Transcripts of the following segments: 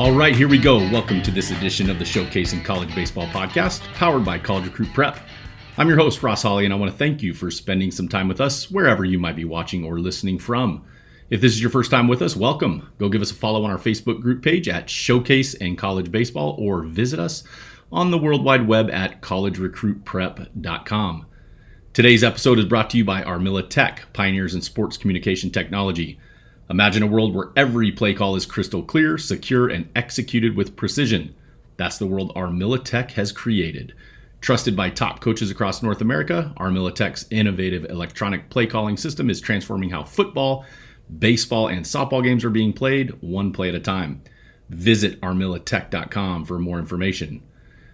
All right, here we go. Welcome to this edition of the Showcasing College Baseball podcast, powered by College Recruit Prep. I'm your host, Ross Hawley, and I want to thank you for spending some time with us wherever you might be watching or listening from. If this is your first time with us, welcome. Go give us a follow on our Facebook group page at Showcase and College Baseball, or visit us on the World Wide Web at collegerecruitprep.com. Today's episode is brought to you by Armilla Tech, pioneers in sports communication technology. Imagine a world where every play call is crystal clear, secure, and executed with precision. That's the world Armilla Tech has created. Trusted by top coaches across North America, Armilla Tech's innovative electronic play calling system is transforming how football, baseball, and softball games are being played, one play at a time. Visit armillatech.com for more information.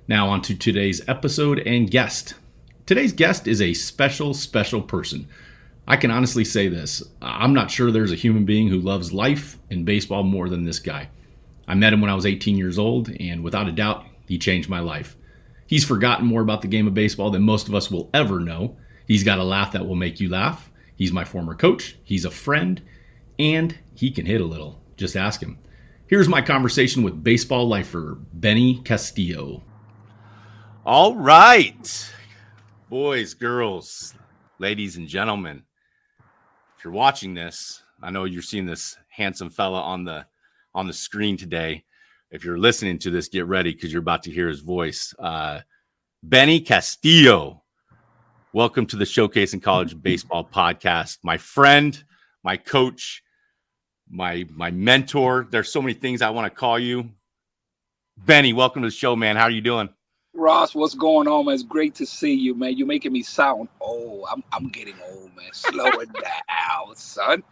Now on to today's episode and guest. Today's guest is a special person. I can honestly say this. I'm not sure there's a human being who loves life and baseball more than this guy. I met him when I was 18 years old, and without a doubt, he changed my life. He's forgotten more about the game of baseball than most of us will ever know. He's got a laugh that will make you laugh. He's my former coach. He's a friend, and he can hit a little. Just ask him. Here's my conversation with baseball lifer Benny Castillo. All right, boys, girls, ladies, and gentlemen. If you're watching this, I know you're seeing this handsome fella on the screen today. If you're listening to this, get ready because you're about to hear his voice. Benny Castillo, welcome to the Showcasing College Baseball podcast. My friend, my coach, my mentor. There's so many things I want to call you. Benny, welcome to the show, man. How are you doing? Ross, what's going on, man? It's great to see you, man. You're making me sound old. I'm getting old, man. Slow it down, son.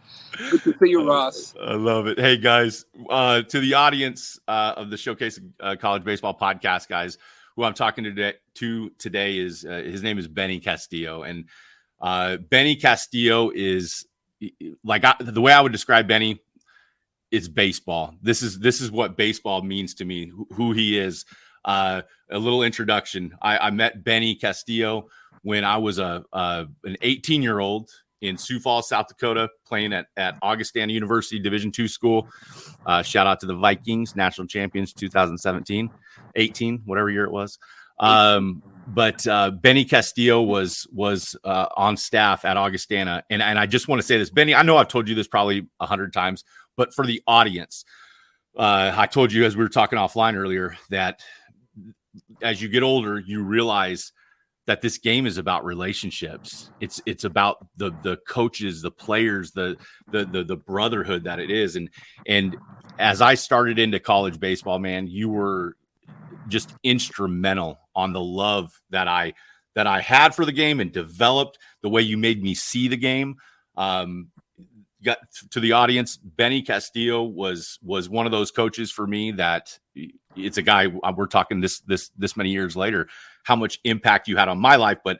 Good to see you, Ross. I love it. Hey, guys, to the audience of the Showcase College Baseball podcast, guys, who I'm talking to today is his name is Benny Castillo. And Benny Castillo is the way I would describe Benny is baseball. This is what baseball means to me, who he is. A little introduction. I met Benny Castillo when I was an 18-year-old in Sioux Falls, South Dakota, playing at Augustana University Division II school. Shout out to the Vikings, national champions 2017, 18, whatever year it was. But Benny Castillo was on staff at Augustana, and I just want to say this, Benny. I know I've told you this probably 100 times, but for the audience, I told you as we were talking offline earlier that as you get older, you realize that this game is about relationships. It's about the coaches, the players, the brotherhood that it is. And as I started into college baseball, man, you were just instrumental on the love that I had for the game and developed the way you made me see the game. Got to the audience, Benny Castillo was one of those coaches for me that it's a guy we're talking this many years later, how much impact you had on my life, but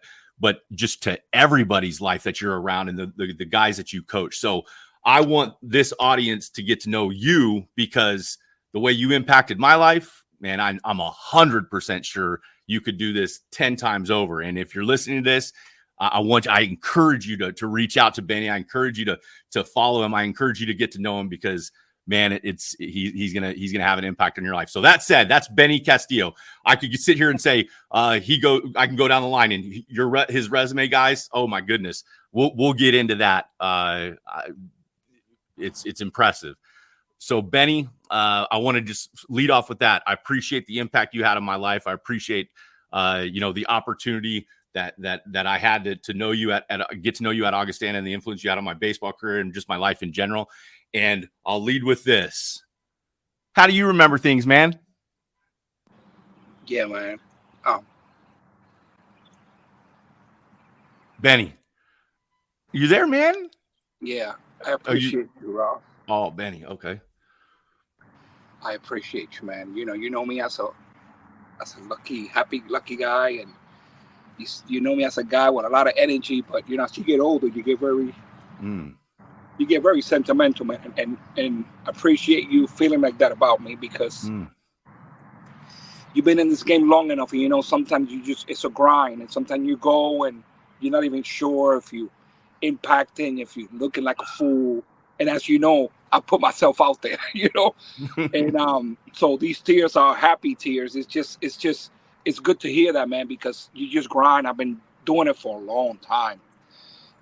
just to everybody's life that you're around and the guys that you coach. So I want this audience to get to know you because the way you impacted my life, man, I'm 100% sure you could do this 10 times over. And if you're listening to this, I encourage you to reach out to Benny. I encourage you to follow him. I encourage you to get to know him because, man, he's gonna have an impact on your life. So that said, that's Benny Castillo. I could sit here and say I can go down the line and his resume, guys. Oh my goodness, we'll get into that. It's impressive. So Benny, I want to just lead off with that. I appreciate the impact you had on my life. I appreciate the opportunity that I had to know you get to know you at Augustana and the influence you had on my baseball career and just my life in general. And I'll lead with this. How do you remember things, man? Yeah, man. Benny, you there, man? Yeah, I appreciate you, Ross. Oh, Benny, okay. I appreciate you, man. You know me as a happy-lucky guy, and you know me as a guy with a lot of energy. But as you get older, you get very sentimental, man, and appreciate you feeling like that about me because you've been in this game long enough, and sometimes it's a grind, and sometimes you go and you're not even sure if you impacting, if you're looking like a fool. And as you know, I put myself out there, And so these tears are happy tears. It's good to hear that, man, because you just grind. I've been doing it for a long time.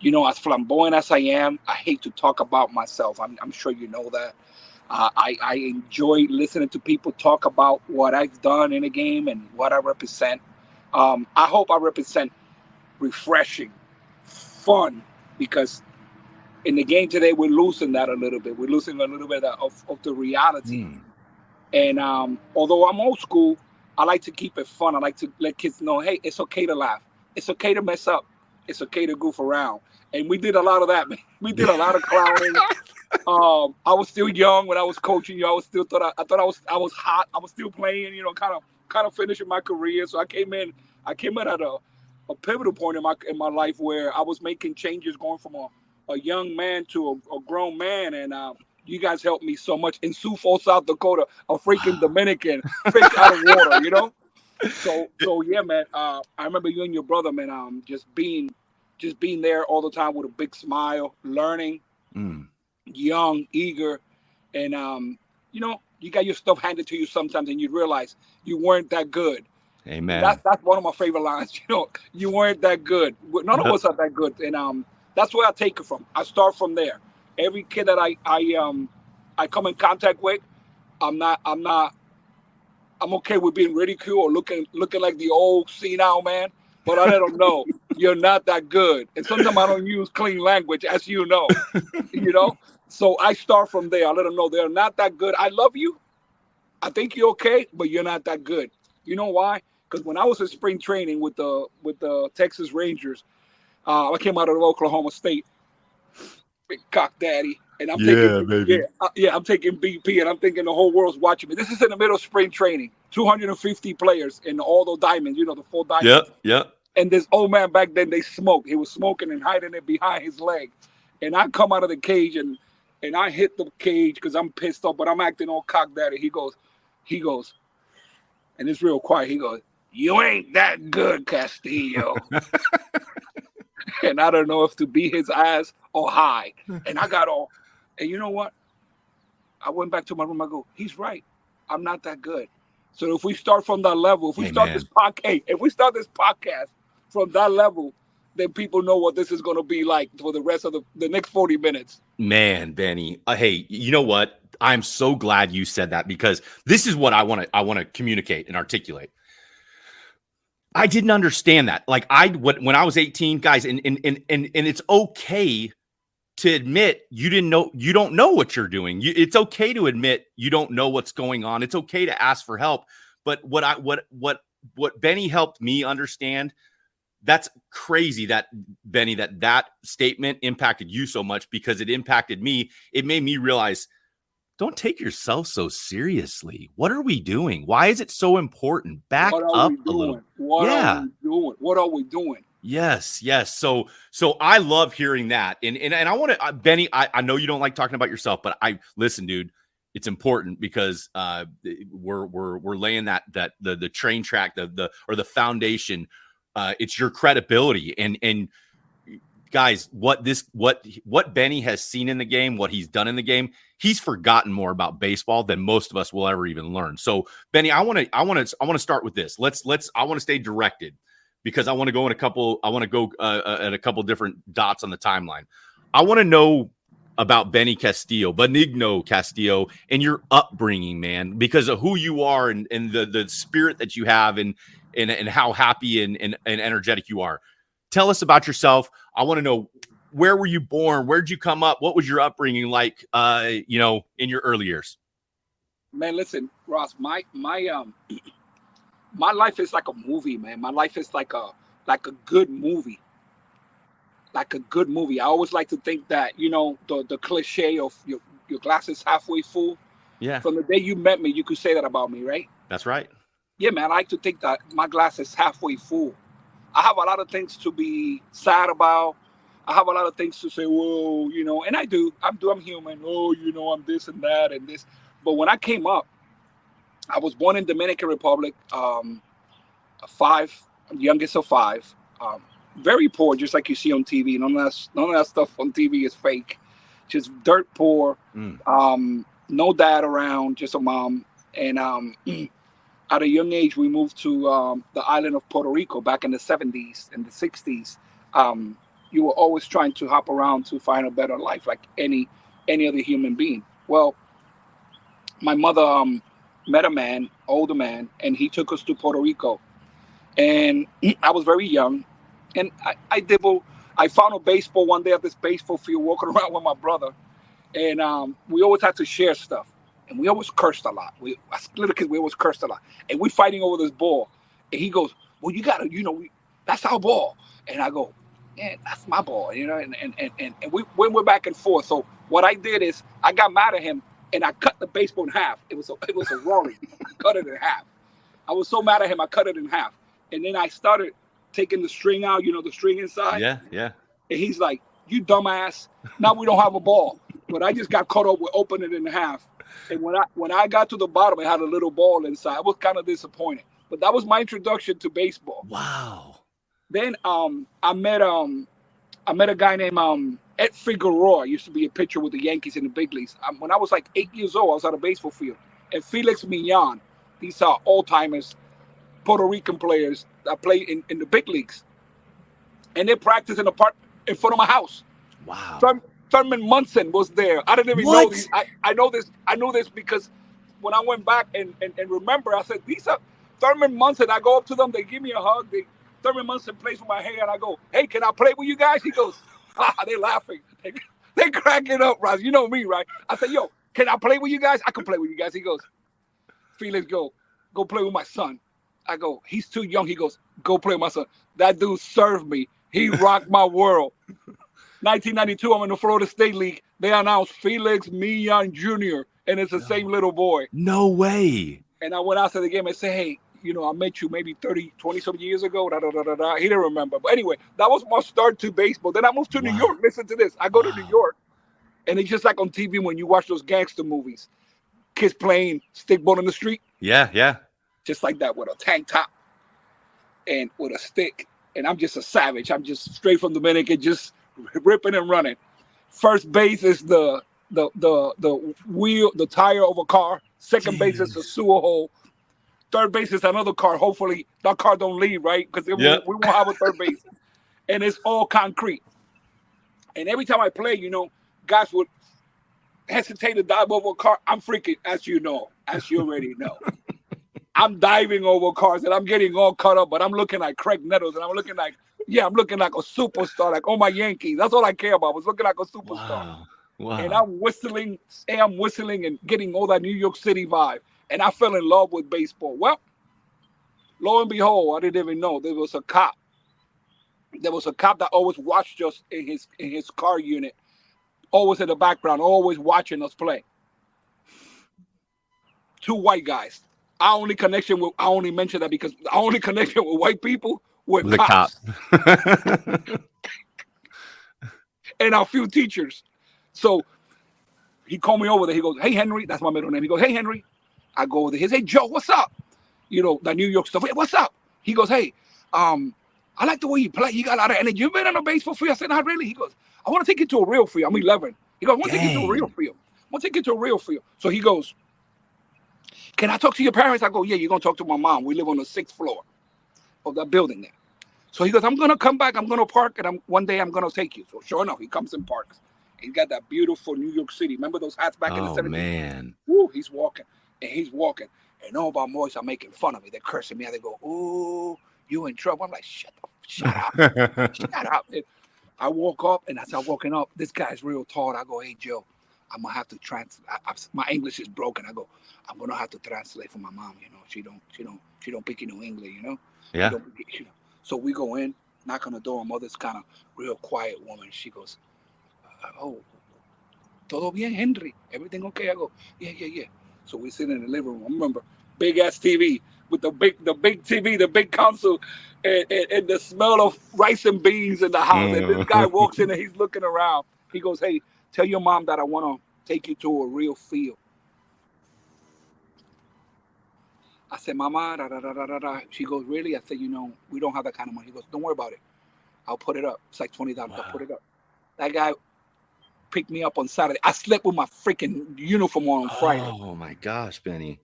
As flamboyant as I am, I hate to talk about myself. I'm sure you know that. I enjoy listening to people talk about what I've done in a game and what I represent. I hope I represent refreshing, fun, because in the game today, we're losing that a little bit. We're losing a little bit of the reality. And although I'm old school, I like to keep it fun. I like to let kids know, hey, it's okay to laugh. It's okay to mess up. It's okay to goof around. And we did a lot of that, man. We did a lot of clowning. I was still young when I was coaching you. I thought I was hot. I was still playing, kind of finishing my career. So I came in at a pivotal point in my life where I was making changes, going from a young man to a grown man, and you guys helped me so much. In Sioux Falls, South Dakota, a freaking Dominican fish out of water, So yeah, man. I remember you and your brother, man, just being there all the time with a big smile, learning, young, eager, and you got your stuff handed to you sometimes, and you realize you weren't that good. Amen. That's one of my favorite lines. You weren't that good. None of us are that good, and that's where I take it from. I start from there. Every kid that I come in contact with, I'm okay with being ridiculed or looking like the old senile man, but I let them know you're not that good. And sometimes I don't use clean language, as you know. So I start from there. I let them know they're not that good. I love you. I think you're okay, but you're not that good. You know why? Because when I was in spring training with the Texas Rangers, I came out of Oklahoma State, big cock daddy, and I'm I'm taking BP, and I'm thinking the whole world's watching me. This is in the middle of spring training, 250 players in all the diamonds, the 4 diamonds. Yep. And this old man back then, they smoked. He was smoking and hiding it behind his leg. And I come out of the cage and I hit the cage because I'm pissed off, but I'm acting all cock daddy. He goes, and it's real quiet. He goes, "You ain't that good, Castillo." And I don't know if to be his ass or high. And I got all, and you know what? I went back to my room. I go, he's right. I'm not that good. So if we start from that level, if we start this podcast from that level, then people know what this is going to be like for the rest of the next 40 minutes. Man, Benny, hey, you know what? I'm so glad you said that, because this is what I want to communicate and articulate. I didn't understand that. Like when I was 18, guys, and it's okay to admit you don't know what you're doing. It's okay to admit you don't know what's going on. It's okay to ask for help. But what Benny helped me understand, that's crazy that Benny, that statement impacted you so much, because it impacted me. It made me realize, don't take yourself so seriously. What are we doing? Why is it so important? Back up a little. What are we doing? Yes. So I love hearing that. And I want to, Benny, I know you don't like talking about yourself, but listen, dude, it's important, because we're laying the train track, the foundation. It's your credibility, and guys, what Benny has seen in the game, what he's done in the game, he's forgotten more about baseball than most of us will ever even learn. So, Benny, I want to start with this. I want to stay directed, because I want to go in at a couple different dots on the timeline. I want to know about Benigno Castillo, and your upbringing, man, because of who you are and the spirit that you have, and how happy and energetic you are. Tell us about yourself. I want to know, where were you born? Where'd you come up? What was your upbringing like, in your early years? Man, listen, Ross, my life is like a movie, man. My life is like a good movie. Like a good movie. I always like to think that, the cliche of your glass is halfway full. Yeah. From the day you met me, you could say that about me, right? That's right. Yeah, man, I like to think that my glass is halfway full. I have a lot of things to be sad about. I have a lot of things to say, whoa, and I do. I'm human. Oh, I'm this and that and this. But when I came up, I was born in Dominican Republic, youngest of 5. Very poor, just like you see on TV. None of that stuff on TV is fake. just dirt poor. Mm. No dad around, just a mom. And at a young age, we moved to the island of Puerto Rico back in the 70s and the 60s. You were always trying to hop around to find a better life, like any other human being. Well, my mother met a man, older man, and he took us to Puerto Rico. And I was very young, and I found a baseball one day at this baseball field, walking around with my brother, and we always had to share stuff, and we always cursed a lot. As little kids, we always cursed a lot, and we fighting over this ball, and he goes, "Well, you gotta, that's our ball," and I go, "Yeah, that's my ball," and we went back and forth. So what I did is I got mad at him, and I cut the baseball in half. It was a Rory. I cut it in half. I was so mad at him, I cut it in half. And then I started taking the string out, the string inside. Yeah. And he's like, "You dumbass. Now we don't have a ball." But I just got caught up with opening it in half. And when I got to the bottom, it had a little ball inside. I was kind of disappointed. But that was my introduction to baseball. Wow. Then I met a guy named Ed Figueroa. Used to be a pitcher with the Yankees in the big leagues. When I was like 8 years old, I was at a baseball field. And Felix Millan, these are old-timers, Puerto Rican players that play in the big leagues, and they practice in the park in front of my house. Wow. Thurman Munson was there. I didn't even know these. I know this. I know this because when I went back and remember, I said, "These are Thurman Munson." I go up to them. They give me a hug. Thurman Munson plays with my hair, and I go, "Hey, can I play with you guys?" He goes, they laughing. They cracking up, Ross. You know me, right? I said, "Yo, can I play with you guys?" "I can play with you guys." He goes, "Felix, go play with my son." I go, "He's too young." He goes, "Go play with my son." That dude served me. He rocked my world. 1992, I'm in the Florida State League. They announced Felix Millan Jr., and it's the same little boy. No way. And I went out to the game and said, "Hey, I met you maybe 20-some years ago." He didn't remember. But anyway, that was my start to baseball. Then I moved to New York. Listen to this. I go to New York, and it's just like on TV when you watch those gangster movies. Kids playing stickball in the street. Yeah. Just like that, with a tank top and with a stick. And I'm just a savage. I'm just straight from Dominican, just ripping and running. First base is the wheel, the tire of a car. Second base is a sewer hole. Third base is another car. Hopefully that car don't leave, right? Because we won't have a third base. And it's all concrete. And every time I play, guys would hesitate to dive over a car. I'm freaking, as you already know. I'm diving over cars and I'm getting all caught up, but I'm looking like Craig Nettles and I'm looking like a superstar, like, oh, my Yankees. That's all I care about. I was looking like a superstar. Wow. And I'm whistling and getting all that New York City vibe. And I fell in love with baseball. Well, lo and behold, I didn't even know there was a cop. There was a cop that always watched us in his car unit, always in the background, always watching us play. Two white guys. I only mention that because the only connection with white people were the cops. Cop. And a few teachers. So he called me over there. He goes, "Hey, Henry." That's my middle name. He goes, "Hey, Henry." I go over there. He says, "Hey, Joe, what's up?" That New York stuff. "Hey, what's up?" He goes, "Hey, I like the way you play. You got a lot of energy. You been on a baseball field?" I said, "Not really." He goes, "I want to take you to a real field." I'm 11. He goes, "I want to take you to a real field. I want to take you to a real field." So he goes, "Can I talk to your parents?" I go, "Yeah, you're going to talk to my mom. We live on the 6th floor of that building there." So he goes, "I'm going to come back. I'm going to park, and one day I'm going to take you." So sure enough, he comes and parks. He's got that beautiful New York City. Remember those hats back in the 70s? Oh, man. Woo, he's walking. And all my boys are making fun of me. They're cursing me. They go, "Ooh, you in trouble." I'm like, shut up. Shut up. And I walk up, and as I'm walking up, this guy's real tall. I go, "Hey, Joe, I'm going to have to translate. My English is broken." I go, "I'm going to have to translate for my mom. She don't pick no English, Yeah. So we go in, knock on the door. My mother's kind of real quiet woman. She goes, "Oh, todo bien, Henry? Everything okay?" I go, Yeah. So we sit in the living room. I remember big ass TV with the big TV, the big console, and the smell of rice and beans in the house. And this guy walks in and he's looking around. He goes, "Hey, tell your mom that I want to take you to a real field." I said, "Mama, da, da, da, da, da." She goes, "Really?" I said, "We don't have that kind of money." He goes, "Don't worry about it. I'll put it up. It's like $20. I'll put it up." That guy pick me up on Saturday. I slept with my freaking uniform on Friday. Oh my gosh, Benny.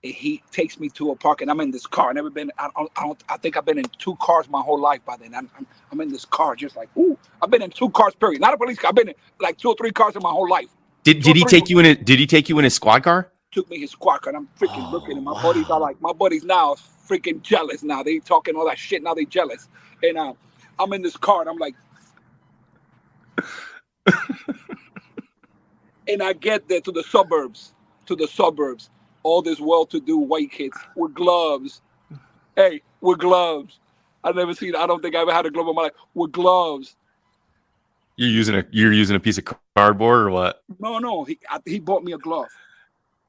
And he takes me to a park, and I'm in this car. I never been. I think I've been in 2 cars my whole life by then. I'm in this car, just like, ooh. I've been in 2 cars, period. Not a police car. I've been in like 2 or 3 cars in my whole life. Did he take you in a? Did he take you in his squad car? Took me his squad car, and I'm freaking looking, and my buddies are like, my buddies now are freaking jealous. Now they talking all that shit. Now they jealous, and I'm in this car, and I'm like, and I get there to the suburbs. All this well-to-do white kids with gloves. Hey, with gloves. I don't think I ever had a glove in my life. With gloves. You're using a piece of cardboard or what? No. He bought me a glove.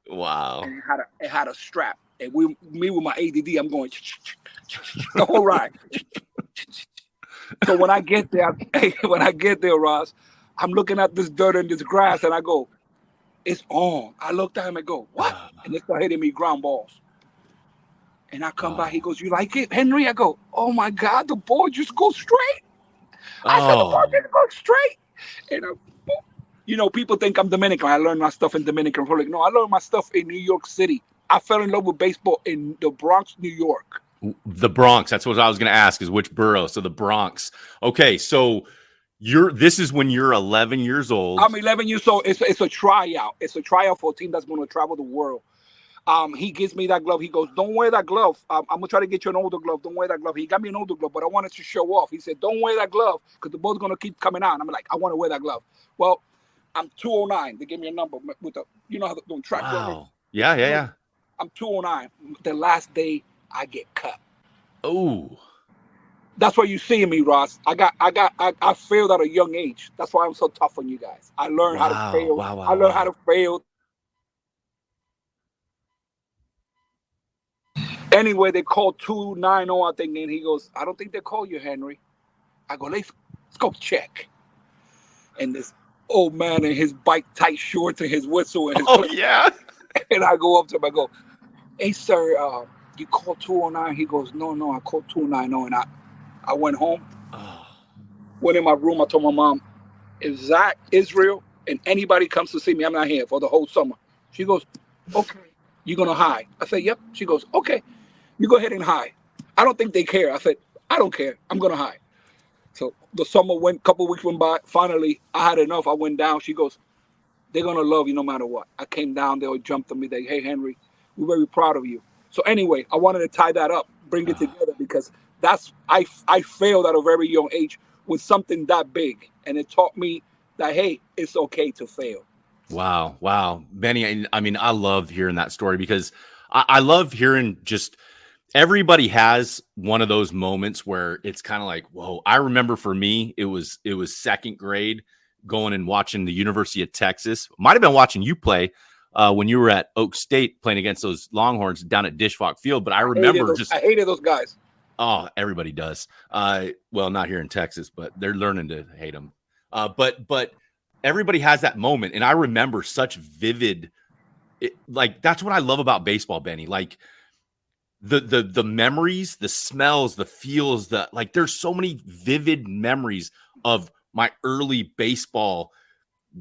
Wow. And it had a strap. And me with my ADD, I'm going the whole ride. So when I get there, Ross, I'm looking at this dirt and this grass, and I go, it's on. I looked at him and go, what? And they start hitting me ground balls. And I come back. He goes, you like it, Henry? I go, oh my God, the ball just goes straight. I said, the ball just goes straight. And people think I'm Dominican. I learned my stuff in Dominican Republic. No, I learned my stuff in New York City. I fell in love with baseball in the Bronx, New York. The Bronx. That's what I was going to ask, is which borough. So the Bronx. Okay, so this is when you're 11 years old. I'm 11 years old. It's a tryout. It's a tryout for a team that's going to travel the world. He gives me that glove. He goes, don't wear that glove. I'm going to try to get you an older glove. Don't wear that glove. He got me an older glove, but I wanted to show off. He said, don't wear that glove because the ball's going to keep coming out. And I'm like, I want to wear that glove. Well, I'm 209. They gave me a number with the, how the track. Wow. Yeah. I'm 209. The last day I get cut. Oh. That's what you see in me, Ross. I failed at a young age. That's why I'm so tough on you guys. I learned how to fail. I learned how to fail. Anyway, they called 290, I think, and he goes, I don't think they call you, Henry. I go, let's go check. And this old man in his bike tight shorts and his whistle and his yeah. And I go up to him, I go, hey sir, you called 209? He goes, no, I called 290. And I went home, went in my room. I told my mom, if Zach, Israel, and anybody comes to see me, I'm not here for the whole summer. She goes, okay, you're going to hide. I said, yep. She goes, okay, you go ahead and hide. I don't think they care. I said, I don't care. I'm going to hide. So the summer went, a couple of weeks went by. Finally, I had enough. I went down. She goes, they're going to love you no matter what. I came down. They all jumped on me. They, hey, Henry, we're very proud of you. So anyway, I wanted to tie that up, bring it together, because I failed at a very young age with something that big. And it taught me that, hey, it's okay to fail. Wow. Benny, I mean, I love hearing that story because I love hearing just everybody has one of those moments where it's kind of like, whoa. I remember for me, it was second grade going and watching the University of Texas. Might have been watching you play when you were at Oak State playing against those Longhorns down at Dishwalk Field. But I remember I hated those guys. Oh, everybody does. Well, not here in Texas, but they're learning to hate them. But everybody has that moment. And I remember such vivid, that's what I love about baseball, Benny. Like the memories, the smells, the feels, there's so many vivid memories of my early baseball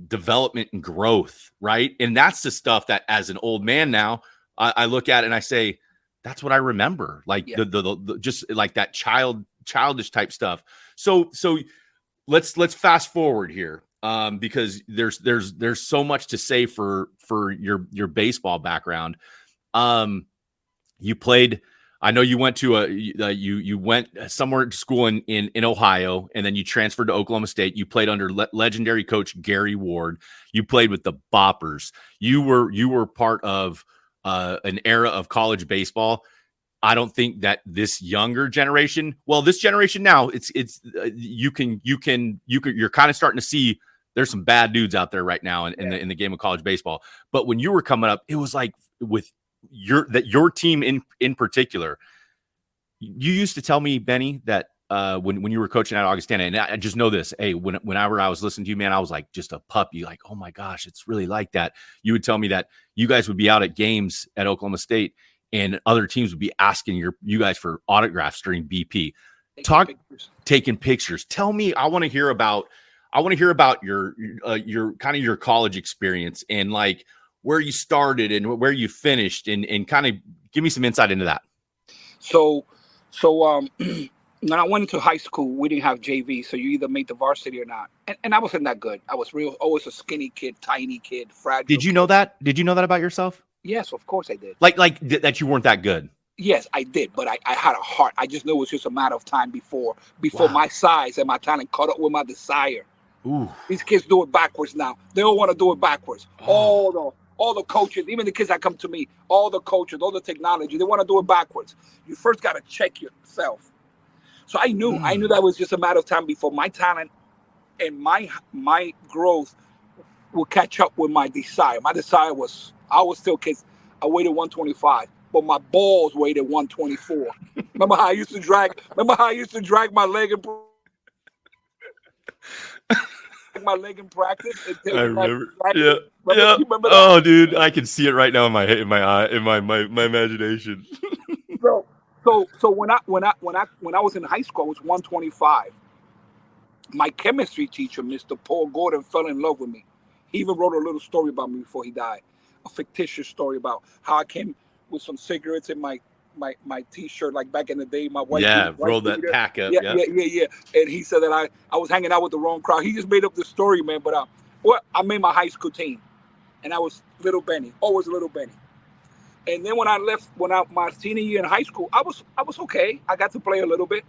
development and growth, right? And that's the stuff that as an old man now, I look at it and I say, that's what I remember. The just like that childish type stuff. So let's fast forward here. Because there's so much to say for your baseball background. You played. I know you went to you went somewhere to school in Ohio, and then you transferred to Oklahoma State. You played under legendary coach Gary Ward. You played with the Boppers. You were part of an era of college baseball. I don't think that this younger generation, this generation now, you're kind of starting to see. There's some bad dudes out there right now in the game of college baseball. But when you were coming up, it was like with your team in particular. You used to tell me, Benny, that when you were coaching at Augustana, and I just know this. Hey, whenever I was listening to you, man, I was like just a puppy. Like, oh my gosh, it's really like that. You would tell me that you guys would be out at games at Oklahoma State, and other teams would be asking you guys for autographs during BP. Taking pictures. Tell me, I want to hear about. I want to hear about your kind of your college experience and like where you started and where you finished, and kind of give me some insight into that. So when I went into high school, we didn't have JV, so you either made the varsity or not. And I wasn't that good. I was always a skinny kid, tiny kid, fragile. Did you know that? Did you know that about yourself? Yes, of course I did. Like that you weren't that good? Yes, I did, but I had a heart. I just knew it was just a matter of time before Wow. my size and my talent caught up with my desire. Ooh. These kids do it backwards now. They all want to do it backwards. Oh. All the coaches, even the kids that come to me, all the coaches, all the technology, they want to do it backwards. You first got to check yourself. So I knew that was just a matter of time before my talent and my growth would catch up with my desire. My desire was, I was still kids. I weighted 125, but my balls weighted 124. Remember how I used to drag my leg in practice? I remember. Yeah. Yeah. You remember that? Oh, dude, I can see it right now in my eye, in my imagination. So when I was in high school, I was 125. My chemistry teacher, Mr. Paul Gordon, fell in love with me. He even wrote a little story about me before he died, a fictitious story about how I came with some cigarettes in my T-shirt, like back in the day. My white rolled that pack up. Yeah. And he said that I was hanging out with the wrong crowd. He just made up the story, man. But I made my high school team, and I was little Benny, always little Benny. And then when I left, my senior year in high school, I was okay. I got to play a little bit.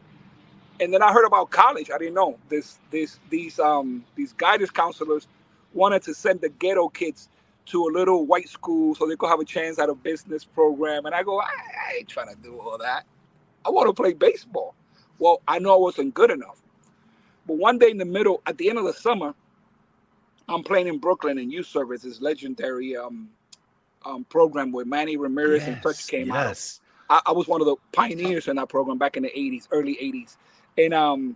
And then I heard about college. I didn't know these guidance counselors wanted to send the ghetto kids to a little white school so they could have a chance at a business program. And I go, I ain't trying to do all that. I want to play baseball. Well, I know I wasn't good enough. But one day at the end of the summer, I'm playing in Brooklyn in youth service, this legendary program where Manny Ramirez and Touch came out. I was one of the pioneers in that program back in the 80s, early 80s. And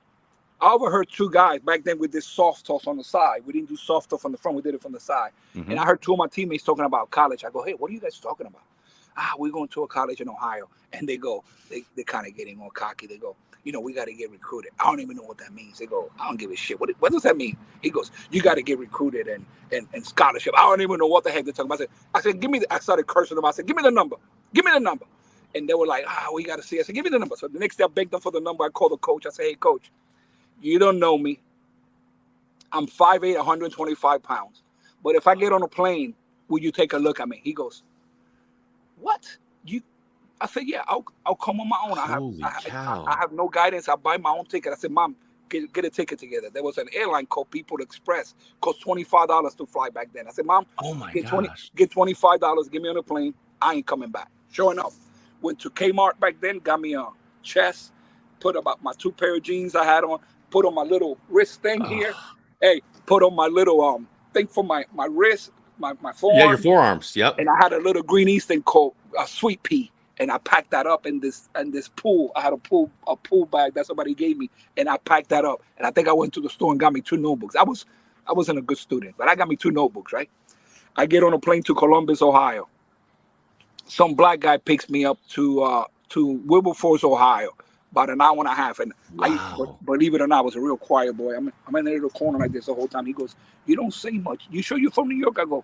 I overheard two guys back then with this soft toss on the side. We didn't do soft toss on the front. We did it from the side. Mm-hmm. And I heard two of my teammates talking about college. I go, hey, what are you guys talking about? We're going to a college in Ohio. And they go, they're kind of getting all cocky. They go, we got to get recruited. I don't even know what that means. They go, I don't give a shit. What does that mean? He goes, you got to get recruited and scholarship. I don't even know what the heck they're talking about. I said, I started cursing them. I said, give me the number. Give me the number. And they were like, we got to see. I said, give me the number. So the next day I begged them for the number. I called the coach. I said, hey, coach, you don't know me. I'm 5'8", 125 pounds. But if I get on a plane, will you take a look at me? He goes, what? I said, yeah, I'll come on my own. I have no guidance. I buy my own ticket. I said, Mom, get a ticket together. There was an airline called People Express. Cost $25 to fly back then. I said, Mom, get $25. Get me on a plane. I ain't coming back. Sure enough, went to Kmart back then. Got me a chest. Put about my 2 pair of jeans I had on. Put on my little wrist thing here. Hey, put on my little thing for my wrist, my forearm. Yeah, your forearms. Yep. And I had a little green Eastern called a sweet pea. And I packed that up in this pool. I had a pool bag that somebody gave me, and I packed that up. And I think I went to the store and got me 2 notebooks. I wasn't a good student, but I got me 2 notebooks, right? I get on a plane to Columbus, Ohio. Some black guy picks me up to Wilberforce, Ohio, about an hour and a half. And wow. Believe it or not, I was a real quiet boy. I'm in the little corner like this the whole time. He goes, you don't say much. You sure you're from New York? I go,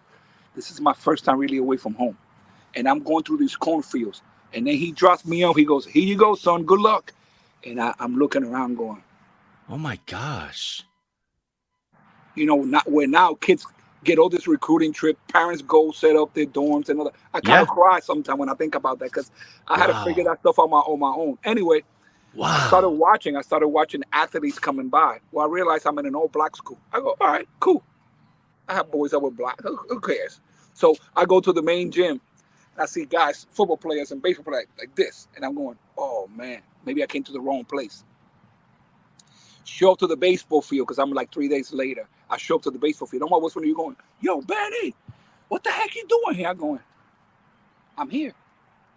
this is my first time really away from home. And I'm going through these cornfields. And then he drops me off. He goes, here you go, son. Good luck. And I'm looking around going, oh, my gosh. Not where now kids get all this recruiting trip. Parents go set up their dorms and all that. I kind of cry sometimes when I think about that because I had to figure that stuff out on my own. Anyway, I started watching athletes coming by. Well, I realized I'm in an all-black school. I go, all right, cool. I have boys that were black. Who cares? So I go to the main gym. I see guys, football players and baseball players like this. And I'm going, oh, man, maybe I came to the wrong place. Show up to the baseball field because I'm like 3 days later. I show up to the baseball field. I'm always when you're going, yo, Benny, what the heck you doing here? I'm going, I'm here.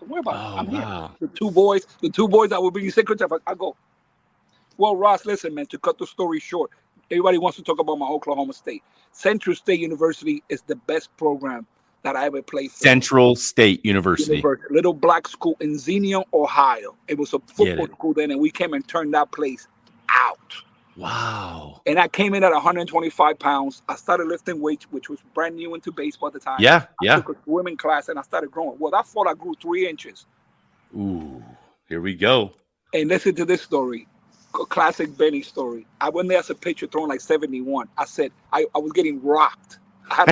Don't worry about it. I'm here. The two boys that will be secretary. I go, well, Ross, listen, man, to cut the story short, everybody wants to talk about my Oklahoma State. Central State University is the best program that I ever played for. Central State University. Little black school in Xenia, Ohio. It was a football school then, and we came and turned that place out. Wow. And I came in at 125 pounds. I started lifting weights, which was brand new into baseball at the time. Yeah. I took a swimming class and I started growing. Well, that fall I grew 3 inches. Ooh, here we go. And listen to this story. A classic Benny story. I went there as a pitcher throwing like 71. I said I was getting rocked. I had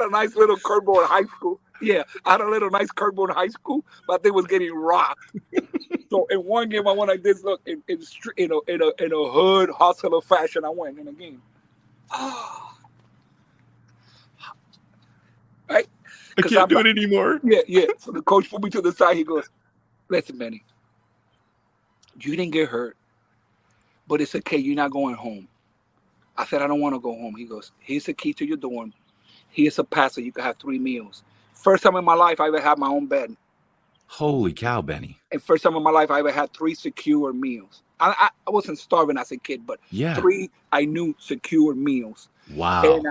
a nice little curveball in high school. Yeah, I had a little nice curveball in high school, but they was getting rocked. So in one game, I went like this. Look, in a hood hustler fashion, I went in a game. Right? I can't do it anymore. Yeah. So the coach put me to the side. He goes, "Listen, Benny, you didn't get hurt, but it's okay. You're not going home." I said, "I don't want to go home." He goes, "Here's the key to your dorm. Here's a passer. You can have 3 meals." First time in my life I ever had my own bed. Holy cow, Benny. And first time in my life I ever had 3 secure meals. I wasn't starving as a kid, but 3 I knew secure meals. Wow. And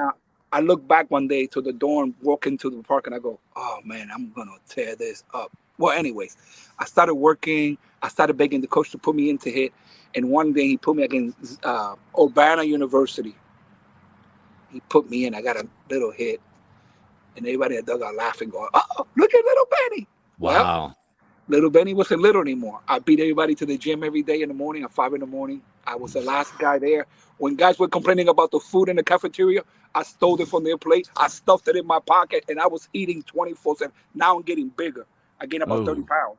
I look back one day to the dorm, walk into the park, and I go, "Oh man, I'm gonna tear this up." Well, anyways, I started working. I started begging the coach to put me in to hit. And one day he put me against Urbana University. He put me in. I got a little hit. And everybody at the dugout laughing, going, "Oh, look at little Benny." Wow. Well, little Benny wasn't little anymore. I beat everybody to the gym every day in the morning at 5 in the morning. I was the last guy there. When guys were complaining about the food in the cafeteria, I stole it from their plate. I stuffed it in my pocket, and I was eating 24/7. Now I'm getting bigger. I gained about 30 pounds.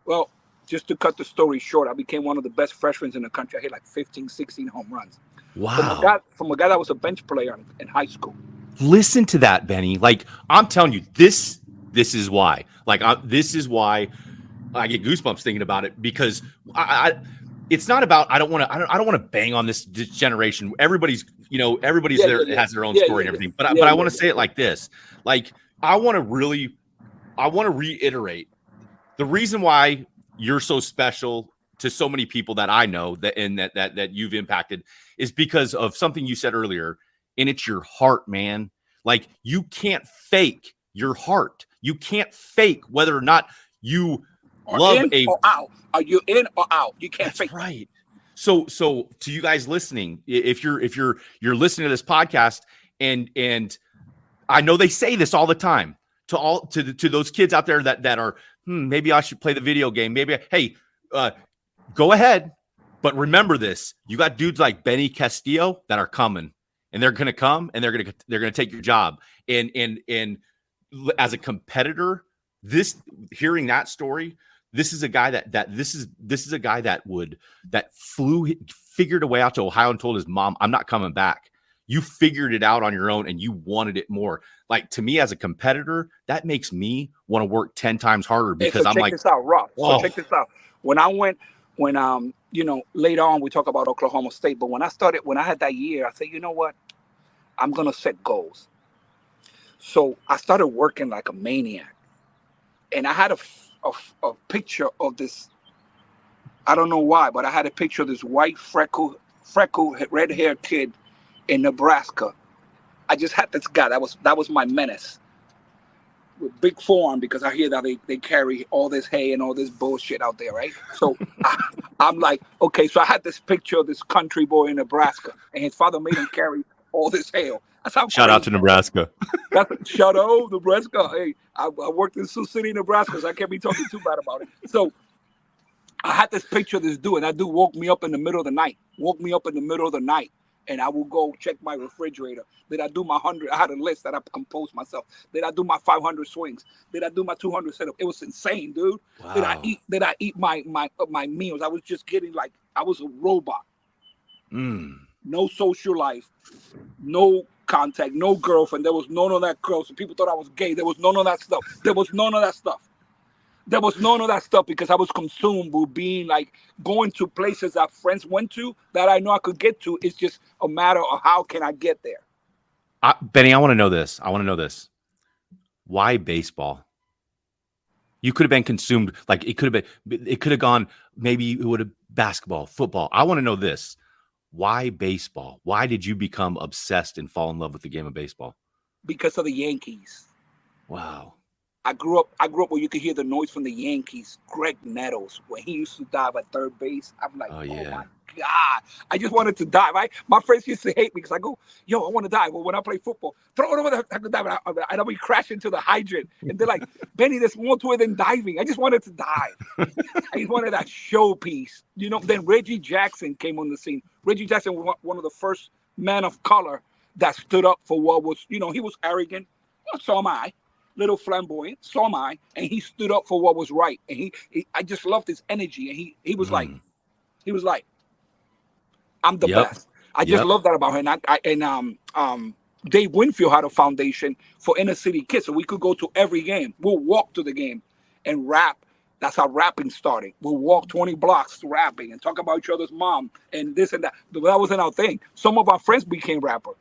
Well, just to cut the story short, I became one of the best freshmen in the country. I hit like 15, 16 home runs. Wow. From a guy that was a bench player in high school. Listen to that, Benny. Like, I'm telling you, this is why. Like, this is why I get goosebumps thinking about it, because it's not about, I don't want to bang on this generation. Everybody's there has their own story and everything. But I want to say it like this. Like, I want to reiterate the reason why you're so special to so many people that I know that you've impacted is because of something you said earlier. And it's your heart, man. Like, you can't fake your heart. You can't fake whether or not you love or out. Are you in or out? You can't fake. That's right. So to you guys listening, if you're listening to this podcast, and I know they say this all the time to those kids out there that are maybe I should play the video game. Maybe go ahead, but remember this: you got dudes like Benny Castillo that are coming. And they're going to come and they're going to take your job. And as a competitor, hearing that story, this is a guy that figured a way out to Ohio and told his mom, "I'm not coming back." You figured it out on your own and you wanted it more. Like, to me as a competitor, that makes me want to work 10 times harder, because so I'm like, check this out, Rob. So check this out. When later on we talk about Oklahoma State, but when I had that year, I said, you know what? I'm going to set goals. So I started working like a maniac. And I had a picture of this. I don't know why, but I had a picture of this white freckled red-haired kid in Nebraska. I just had this guy. That was my menace. With big forearm, because I hear that they carry all this hay and all this bullshit out there, right? So I'm like, okay, so I had this picture of this country boy in Nebraska, and his father made him carry all this hail. That's how. Shout out to Nebraska. Shout out Nebraska. Hey, I worked in Sioux City, Nebraska, so I can't be talking too bad about it. So I had this picture of this dude, and that dude woke me up in the middle of the night. And I will go check my refrigerator. Did I do my 100? I had a list that I composed myself. Did I do my 500 swings? Did I do my 200 setup? It was insane, dude. Wow. Did I eat my meals? I was just getting like I was a robot. No social life, no contact, no girlfriend. There was none of that girls. And people thought I was gay. There was none of that stuff. There was none of that stuff because I was consumed with being like going to places that friends went to that I know I could get to. It's just a matter of how can I get there. Benny, I want to know this. Why baseball? You could have been consumed. Like, it could have gone, maybe it would have basketball, football. I want to know this. Why baseball? Why did you become obsessed and fall in love with the game of baseball? Because of the Yankees. Wow. I grew up where you could hear the noise from the Yankees. Greg Nettles, when he used to dive at third base. I'm like, oh my God. I just wanted to die, right? My friends used to hate me because I go, yo, I want to die. Well, when I play football, throw it over there. I could die, and I'll be crashing into the hydrant. And they're like, Benny, there's more to it than diving. I just wanted to dive. I just wanted that showpiece. Then Reggie Jackson came on the scene. Reggie Jackson was one of the first men of color that stood up for what was, he was arrogant. Well, so am I. Little flamboyant, so am I, and he stood up for what was right. And I just loved his energy. And he was like, I'm the best. I just love that about him. And Dave Winfield had a foundation for inner city kids, so we could go to every game. We'll walk to the game and rap. That's how rapping started. We'll walk 20 blocks rapping and talk about each other's mom and this and that. That wasn't our thing. Some of our friends became rapper.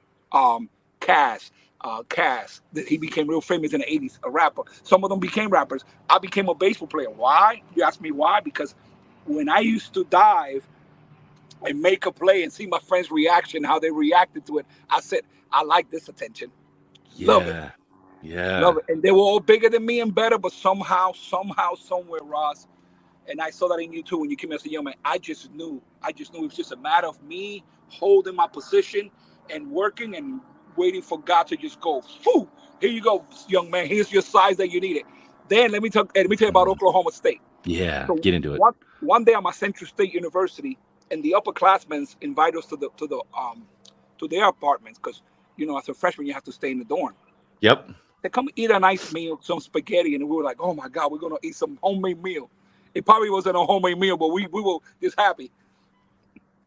Cass, that he became real famous in the 80s, a rapper. Some of them became rappers. I became a baseball player. Why? You ask me why? Because when I used to dive and make a play and see my friends' reaction, how they reacted to it, I said, I like this attention. Love it. Yeah. Love it. And they were all bigger than me and better, but somehow, somewhere, Ross, and I saw that in you too when you came as a young man, I just knew it was just a matter of me holding my position and working and waiting for God to just go, Phew, here you go, young man. Here's your size that you needed. Then let me tell you about Oklahoma State. Yeah, So get into it. One day I'm at Central State University, and the upperclassmen invite us to their apartments because as a freshman you have to stay in the dorm. Yep. They come eat a nice meal, some spaghetti, and we were like, oh my God, we're gonna eat some homemade meal. It probably wasn't a homemade meal, but we were just happy.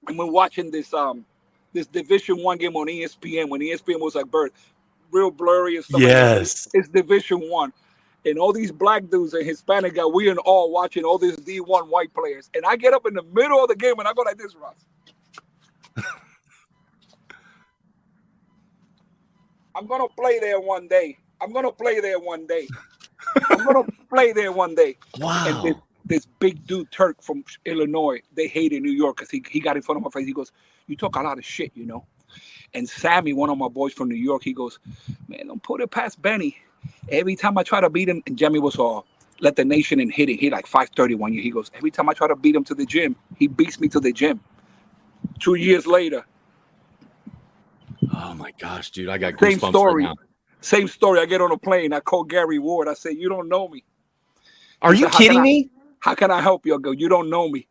And we're watching this Division I game on ESPN when ESPN was like birth, real blurry and stuff. Yes. Like that. It's Division I. And all these black dudes and Hispanic guys, we in all watching all these D1 white players. And I get up in the middle of the game and I go like this, Ross. I'm going to play there one day. Wow. And this big dude, Turk from Illinois, they hated New York because he got in front of my face. He goes, you talk a lot of shit, And Sammy, one of my boys from New York, he goes, man, don't put it past Benny. Every time I try to beat him, and Jimmy was all, let the nation and hit it. He like 5'30" 1 year. He goes, every time I try to beat him to the gym, he beats me to the gym. 2 years later. Oh my gosh, dude. I got goosebumps right now. Same story. I get on a plane. I call Gary Ward. I say, you don't know me. Are you kidding me? How can I help you? I go, you don't know me.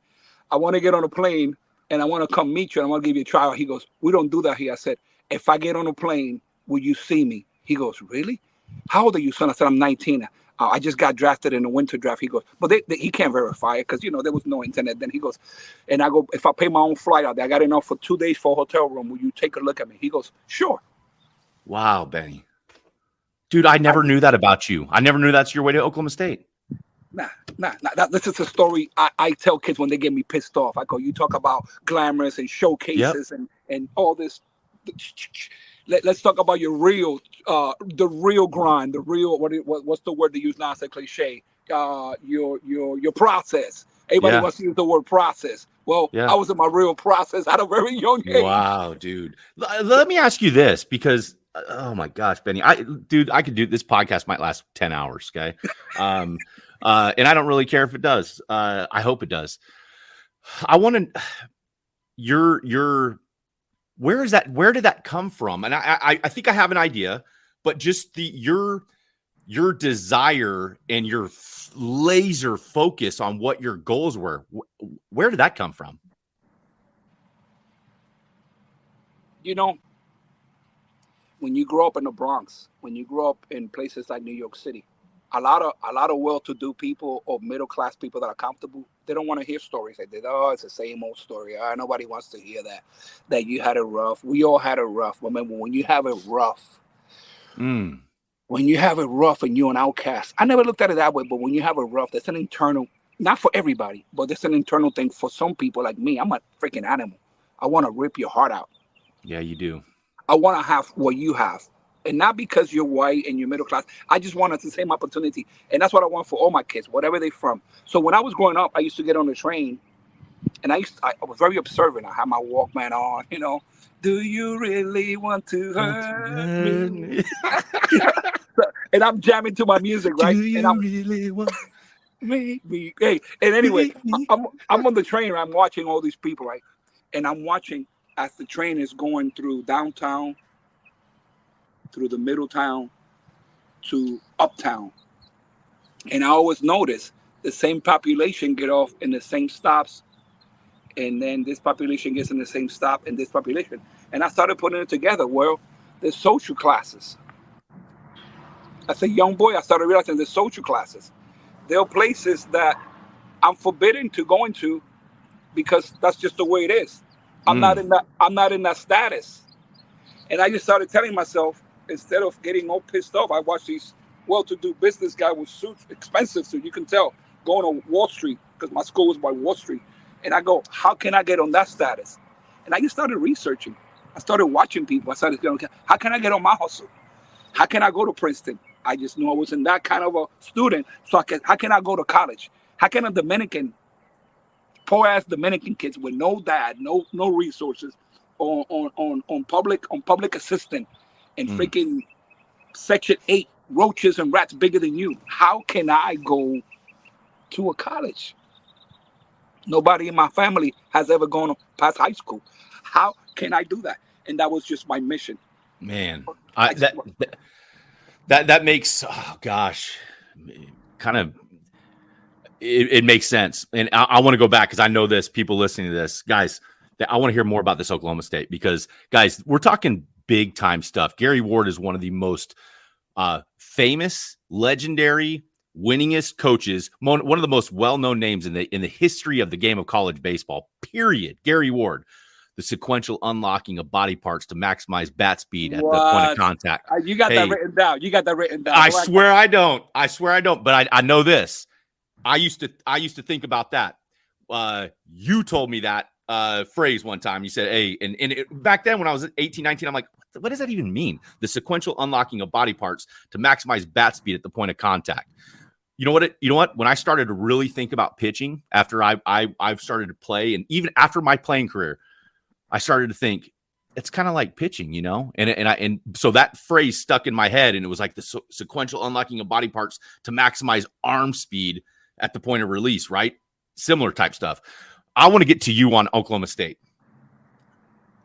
I want to get on a plane and I want to come meet you and I want to give you a trial. He goes, we don't do that here. I said, if I get on a plane, will you see me? He goes, really? How old are you, son? I said, I'm 19. I just got drafted in the winter draft. He goes, but he can't verify it because, there was no internet then. He goes, and I go, if I pay my own flight out there, I got enough for 2 days for a hotel room. Will you take a look at me? He goes, sure. Wow, Benny. Dude, I never knew that about you. I never knew that's your way to Oklahoma State. Nah. This is a story I tell kids when they get me pissed off. I go, you talk about glamorous and showcases and all this. Let's talk about your real, the real grind, the real, what's the word to use now? It's a cliche. Your process. Everybody wants to use the word process. Well, I was in my real process at a very young age. Wow, dude. Let me ask you this because, oh my gosh, Benny, I could do this podcast might last 10 hours. Okay. And I don't really care if it does. I hope it does. I want to, where did that come from? And I think I have an idea, but just your desire and your laser focus on what your goals were. Where did that come from? When you grow up in the Bronx, when you grow up in places like New York City, a lot of well-to-do people or middle-class people that are comfortable, they don't want to hear stories like that. Oh, it's the same old story. Nobody wants to hear that you had it rough. We all had it rough. Remember, when you have it rough, when you have it rough and you're an outcast, I never looked at it that way, but when you have it rough, that's an internal, not for everybody, but that's an internal thing for some people like me. I'm a freaking animal. I want to rip your heart out. Yeah, you do. I want to have what you have. And not because you're white and you're middle class. I just wanted the same opportunity. And that's what I want for all my kids, whatever they're from. So when I was growing up, I used to get on the train. And I was very observant. I had my Walkman on, Do you really want to hurt me? And I'm jamming to my music, right? Do you really want me? Hey, and anyway, I'm on the train. I'm watching all these people, right? And I'm watching as the train is going through downtown, through the middle town, to uptown. And I always notice the same population get off in the same stops, and then this population gets in the same stop, and this population. And I started putting it together. Well, there's social classes. As a young boy, I started realizing there's social classes. There are places that I'm forbidden to go into because that's just the way it is. I'm not in that. I'm not in that status. And I just started telling myself, instead of getting all pissed off, I watch these well-to-do business guy with suits, expensive suits, you can tell, going on Wall Street, because my school was by Wall Street. And I go, how can I get on that status? And I just started researching. I started watching people. I started going, how can I get on my hustle? How can I go to Princeton? I just knew I wasn't that kind of a student. So how can I go to college? How can a Dominican, poor-ass Dominican kids with no dad, no resources, on public assistant and freaking Section 8 roaches and rats bigger than you. How can I go to a college? Nobody in my family has ever gone past high school. How can I do that? And that was just my mission. Man, that makes, oh gosh, kind of, it makes sense. And I want to go back because I know this, people listening to this, guys, I want to hear more about this Oklahoma State because, guys, we're talking big time stuff. Gary Ward is one of the most famous, legendary, winningest coaches, one of the most well-known names in the history of the game of college baseball, period. Gary Ward, the sequential unlocking of body parts to maximize bat speed at the point of contact. You got that written down. You got that written down. I swear I don't. But I know this. I used to think about that. You told me that phrase one time. You said, hey, and back then when I was 18, 19, I'm like, what does that even mean? The sequential unlocking of body parts to maximize bat speed at the point of contact. You know what? When I started to really think about pitching after I've started to play, and even after my playing career, I started to think it's kind of like pitching, you know? And so that phrase stuck in my head, and it was like the sequential unlocking of body parts to maximize arm speed at the point of release, right? Similar type stuff. I want to get to you on Oklahoma State.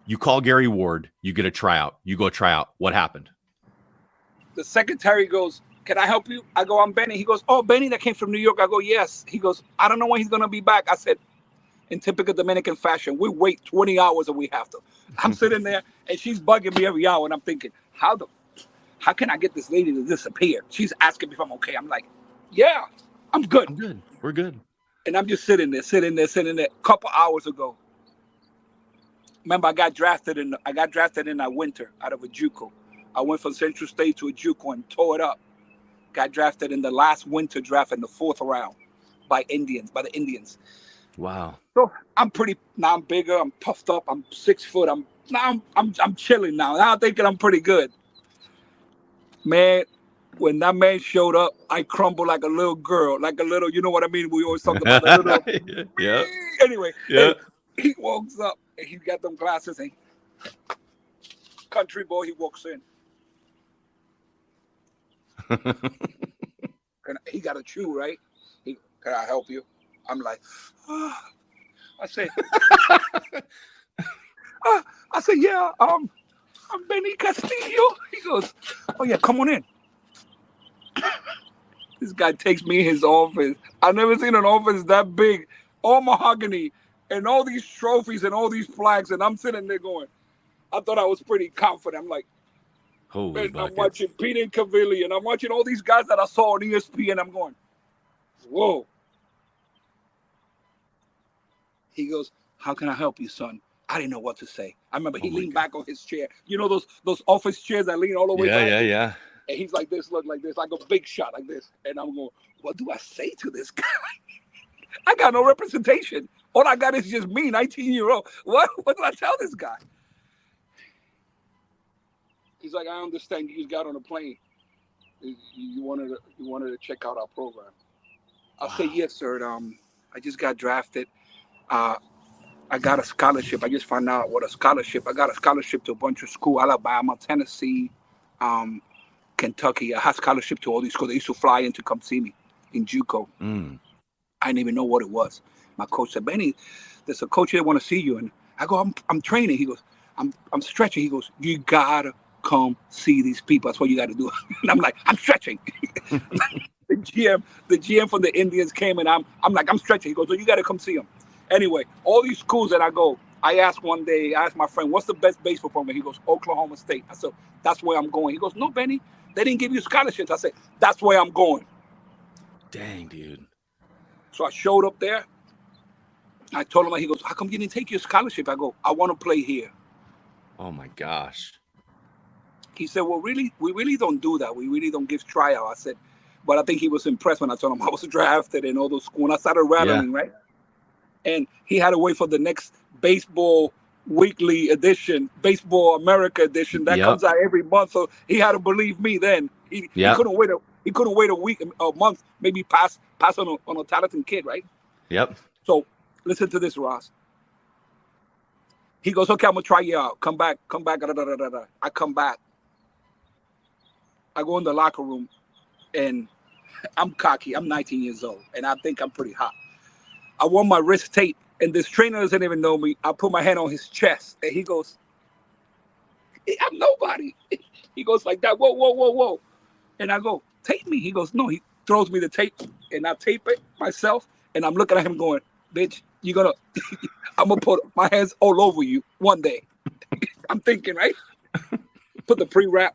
You call Gary Ward, you get a tryout. You go try out. What happened? The secretary goes, can I help you? I go, I'm Benny. He goes, oh, Benny that came from New York. I go, yes. He goes, I don't know when he's going to be back. I said, in typical Dominican fashion, we wait 20 hours and we have to. I'm sitting there and she's bugging me every hour. And I'm thinking, how can I get this lady to disappear? She's asking me if I'm okay. I'm like, yeah, I'm good. I'm good. We're good. And I'm just sitting there. A couple hours ago, remember, I got drafted in that winter out of a JUCO. I went from Central State to a JUCO and tore it up. Got drafted in the last winter draft in the 4th round by the Indians. Wow. So I'm bigger. I'm puffed up. I'm 6 foot. I'm chilling now. Now I'm thinking I'm pretty good. Man, when that man showed up, I crumbled like a little girl, you know what I mean? We always talk about the little. Yeah. Anyway, yeah. He walks up and he got them glasses and country boy, he walks in. He got a chew, right? Can I help you? I'm like, oh. I said, yeah, I'm Benny Castillo. He goes, oh yeah, come on in. This guy takes me in his office. I've never seen an office that big, all mahogany, and all these trophies and all these flags, and I'm sitting there going, I thought I was pretty confident. I'm like, holy man, I'm watching Peter Cavilli, and I'm watching all these guys that I saw on ESPN. I'm going, whoa. He goes, how can I help you, son? I didn't know what to say. I remember he leaned back on his chair. You know those office chairs that lean all the way back? Yeah. And he's like this, look like this, like a big shot like this. And I'm going, what do I say to this guy? I got no representation. All I got is just me, 19-year-old. What do I tell this guy? He's like, I understand you just got on a plane. You wanted to check out our program. I'll say, yes, sir. I just got drafted. I got a scholarship. I just found out what a scholarship. I got a scholarship to a bunch of schools, Alabama, Tennessee, Kentucky. I had scholarship to all these schools. They used to fly in to come see me in JUCO. I didn't even know what it was. My coach said, Benny, there's a coach here that want to see you. And I go, I'm training. He goes, I'm stretching. He goes, you gotta come see these people. That's what you gotta do. And I'm like, I'm stretching. the GM from the Indians came, and I'm like, I'm stretching. He goes, so you gotta come see him. Anyway, all these schools that I go, I asked my friend, what's the best baseball program? He goes, Oklahoma State. I said, that's where I'm going. He goes, no, Benny, they didn't give you scholarships. I said, that's where I'm going. Dang, dude. So I showed up there. I told him, he goes, how come you didn't take your scholarship? I go, I want to play here. Oh my gosh. He said, well, really, we really don't do that. We really don't give tryout. I said, but I think he was impressed when I told him I was drafted and all those schools. And I started rattling, right? And he had to wait for the next Baseball Weekly edition, Baseball America edition that comes out every month. So he had to believe me then. He couldn't wait a week, a month, maybe pass on a talented kid, right? Yep. So listen to this, Ross. He goes, okay, I'm gonna try you out. Come back. I come back. I go in the locker room, and I'm cocky. I'm 19 years old, and I think I'm pretty hot. I wore my wrist tape, and this trainer doesn't even know me. I put my hand on his chest, and he goes, I'm nobody. He goes like that, whoa. And I go, tape me. He goes, no. He throws me the tape, and I tape it myself, and I'm looking at him going, bitch, I'm going to put my hands all over you one day. I'm thinking, right? Put the pre-wrap,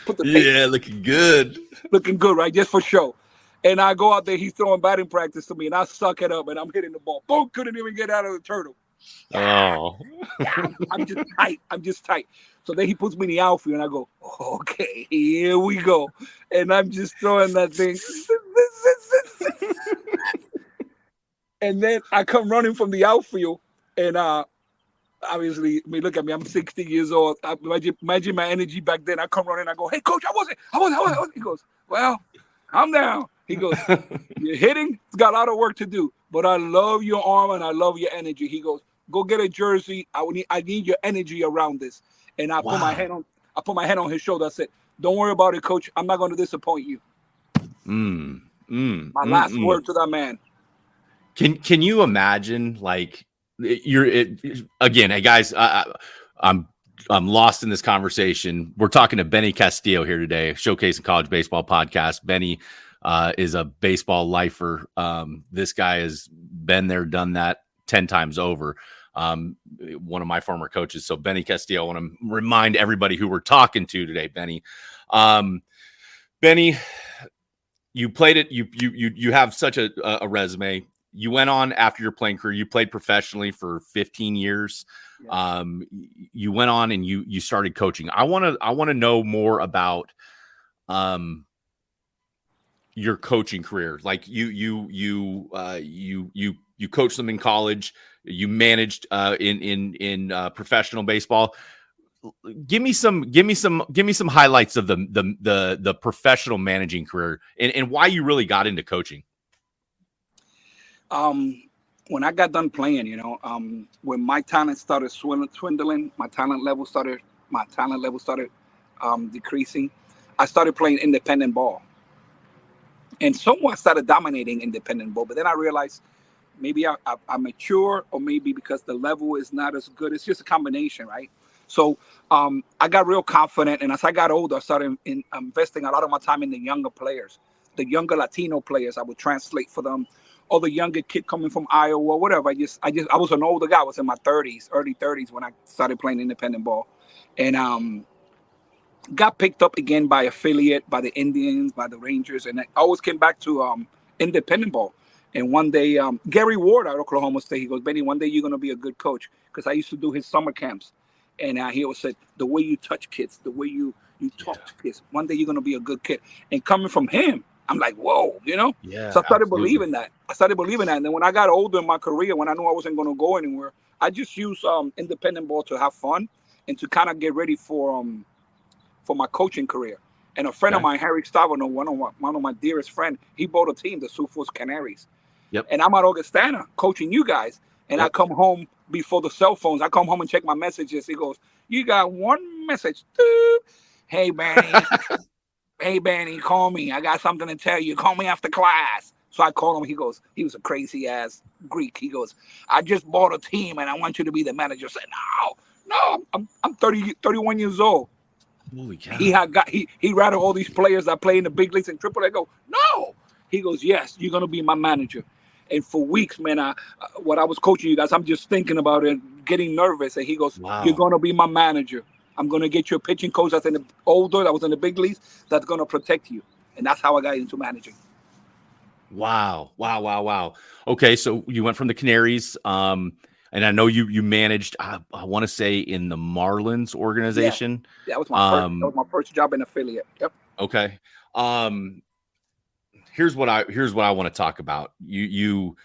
put the tape. Yeah, looking good. Looking good, right? Just for show. And I go out there, he's throwing batting practice to me, and I suck it up, and I'm hitting the ball. Boom, couldn't even get out of the turtle. Oh. I'm just tight. So then he puts me in the outfield, and I go, okay, here we go. And I'm just throwing that thing. And then I come running from the outfield, and obviously, I mean, look at me. I'm 60 years old. Imagine my energy back then. I come running. I go, hey, coach, I wasn't. He goes, well, I'm down. He goes, you're hitting. It's got a lot of work to do, but I love your arm and I love your energy. He goes, go get a jersey. I need your energy around this. And I put my hand on his shoulder. I said, don't worry about it, coach. I'm not going to disappoint you. My last word to that man. Can you imagine, like, again, hey guys, I'm lost in this conversation. We're talking to Benny Castillo here today, Showcasing College Baseball podcast. Benny is a baseball lifer. This guy has been there, done that 10 times over. One of my former coaches. So Benny Castillo, I want to remind everybody who we're talking to today, Benny. Benny, you played it. You have such a resume. You went on after your playing career. You played professionally for 15 years. Yeah. You went on and you started coaching. I want to know more about your coaching career. Like you coached them in college. You managed in professional baseball. Give me some highlights of the professional managing career and why you really got into coaching. When I got done playing, when my talent started swindling, my talent level started decreasing. I started playing independent ball, and somewhat started dominating independent ball. But then I realized maybe I mature, or maybe because the level is not as good. It's just a combination, right? So I got real confident, and as I got older, I started investing a lot of my time in the younger players, the younger Latino players. I would translate for them. Or the younger kid coming from Iowa, whatever. I was an older guy. I was in my 30s, early 30s when I started playing independent ball, and got picked up again by affiliate, by the Indians, by the Rangers, and I always came back to independent ball. And one day, Gary Ward at Oklahoma State, he goes, Benny, one day you're gonna be a good coach, because I used to do his summer camps, and he always said, the way you touch kids, the way you talk to kids, one day you're gonna be a good kid. And coming from him, I'm like, whoa, Yeah. So I started believing that. And then when I got older in my career, when I knew I wasn't going to go anywhere, I just used independent ball to have fun and to kind of get ready for my coaching career. And a friend of mine, Harry Stavano, one of my dearest friends, he bought a team, the Sioux Falls Canaries. Yep. And I'm at Augustana coaching you guys. And I come home before the cell phones. I come home and check my messages. He goes, you got one message. Hey, Benny. Hey, Benny, call me. I got something to tell you. Call me after class. So I called him. He goes, he was a crazy ass Greek. He goes, I just bought a team and I want you to be the manager. I said, no, I'm 31 years old. Holy cow. He rattled all these players that play in the big leagues and triple. I go, no. He goes, yes, you're gonna be my manager. And for weeks, man, when I was coaching you guys, I'm just thinking about it, getting nervous. And he goes, Wow. you're gonna be my manager. I'm gonna get you a pitching coach that's older, that was in the big leagues, that's gonna protect you. And that's how I got into managing. Wow. Okay, so you went from the Canaries, and I know you managed, I want to say, in the Marlins organization. Yeah, that was my first job in affiliate. Yep. Okay. Here's what I want to talk about. You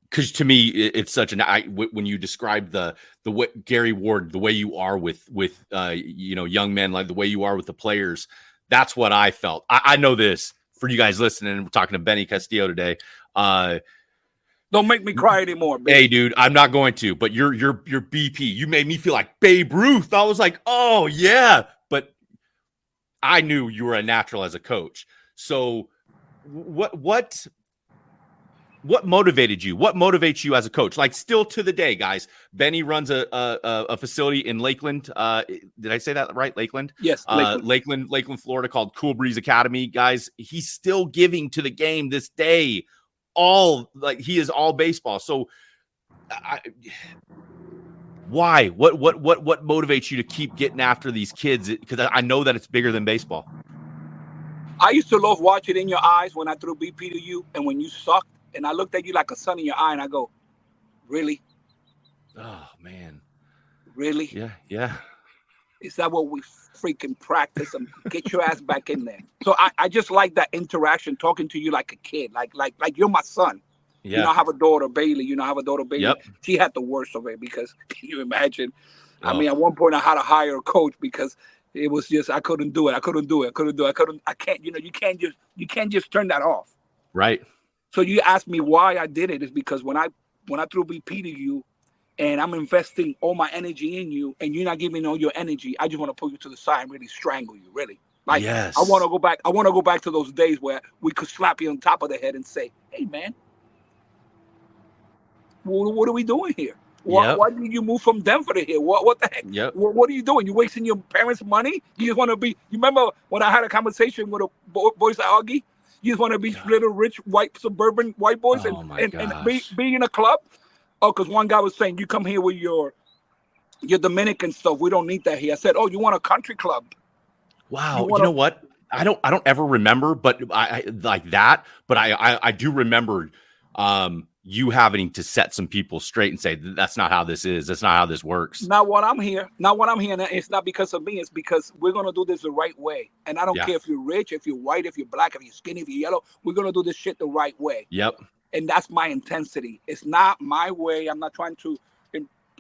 because to me it's such when you describe the way Gary Ward, the way you are with young men, like the way you are with the players, that's what I felt. I know this for you guys listening. We're talking to Benny Castillo today. Don't make me cry anymore, baby. Hey, dude, I'm not going to. But your BP, you made me feel like Babe Ruth. I was like, oh yeah, but I knew you were a natural as a coach. So what motivated you? What motivates you as a coach? Like still to the day, guys. Benny runs a facility in Lakeland. Did I say that right? Lakeland? Yes. Lakeland, Florida, called Cool Breeze Academy. Guys, he's still giving to the game this day. He is all baseball. So why? What motivates you to keep getting after these kids? Because I know that it's bigger than baseball. I used to love watching in your eyes when I threw BP to you and when you sucked, and I looked at you like a sun in your eye and I go, really? Oh, man. Really? Yeah. Is that what we freaking practice? And get your ass back in there. So I just like that interaction, talking to you like a kid, like you're my son. Yeah. You know, I have a daughter, Bailey. Yep. She had the worst of it because, can you imagine? Oh. I mean, at one point I had to hire a coach because it was just, I couldn't do it. I can't, you can't just turn that off. Right. So you asked me why I did it is because when I threw BP to you and I'm investing all my energy in you and you're not giving me all your energy, I just want to pull you to the side and really strangle you, really. Like, yes. I want to go back to those days where we could slap you on top of the head and say, hey, man, what are we doing here? Why did you move from Denver to here? What the heck? Yep. What are you doing? You wasting your parents' money? You just want to be, you remember when I had a conversation with a boys at Augie? You just want to be little rich white suburban white boys and be in a club? Oh, because one guy was saying, you come here with your Dominican stuff. We don't need that here. I said, oh, you want a country club? Wow. You know what? I don't ever remember, but I like that. But I do remember you having to set some people straight and say, that's not how this is. That's not how this works. Not what I'm here. And it's not because of me. It's because we're going to do this the right way. And I don't care if you're rich, if you're white, if you're black, if you're skinny, if you're yellow. We're going to do this shit the right way. Yep. And that's my intensity. It's not my way. I'm not trying to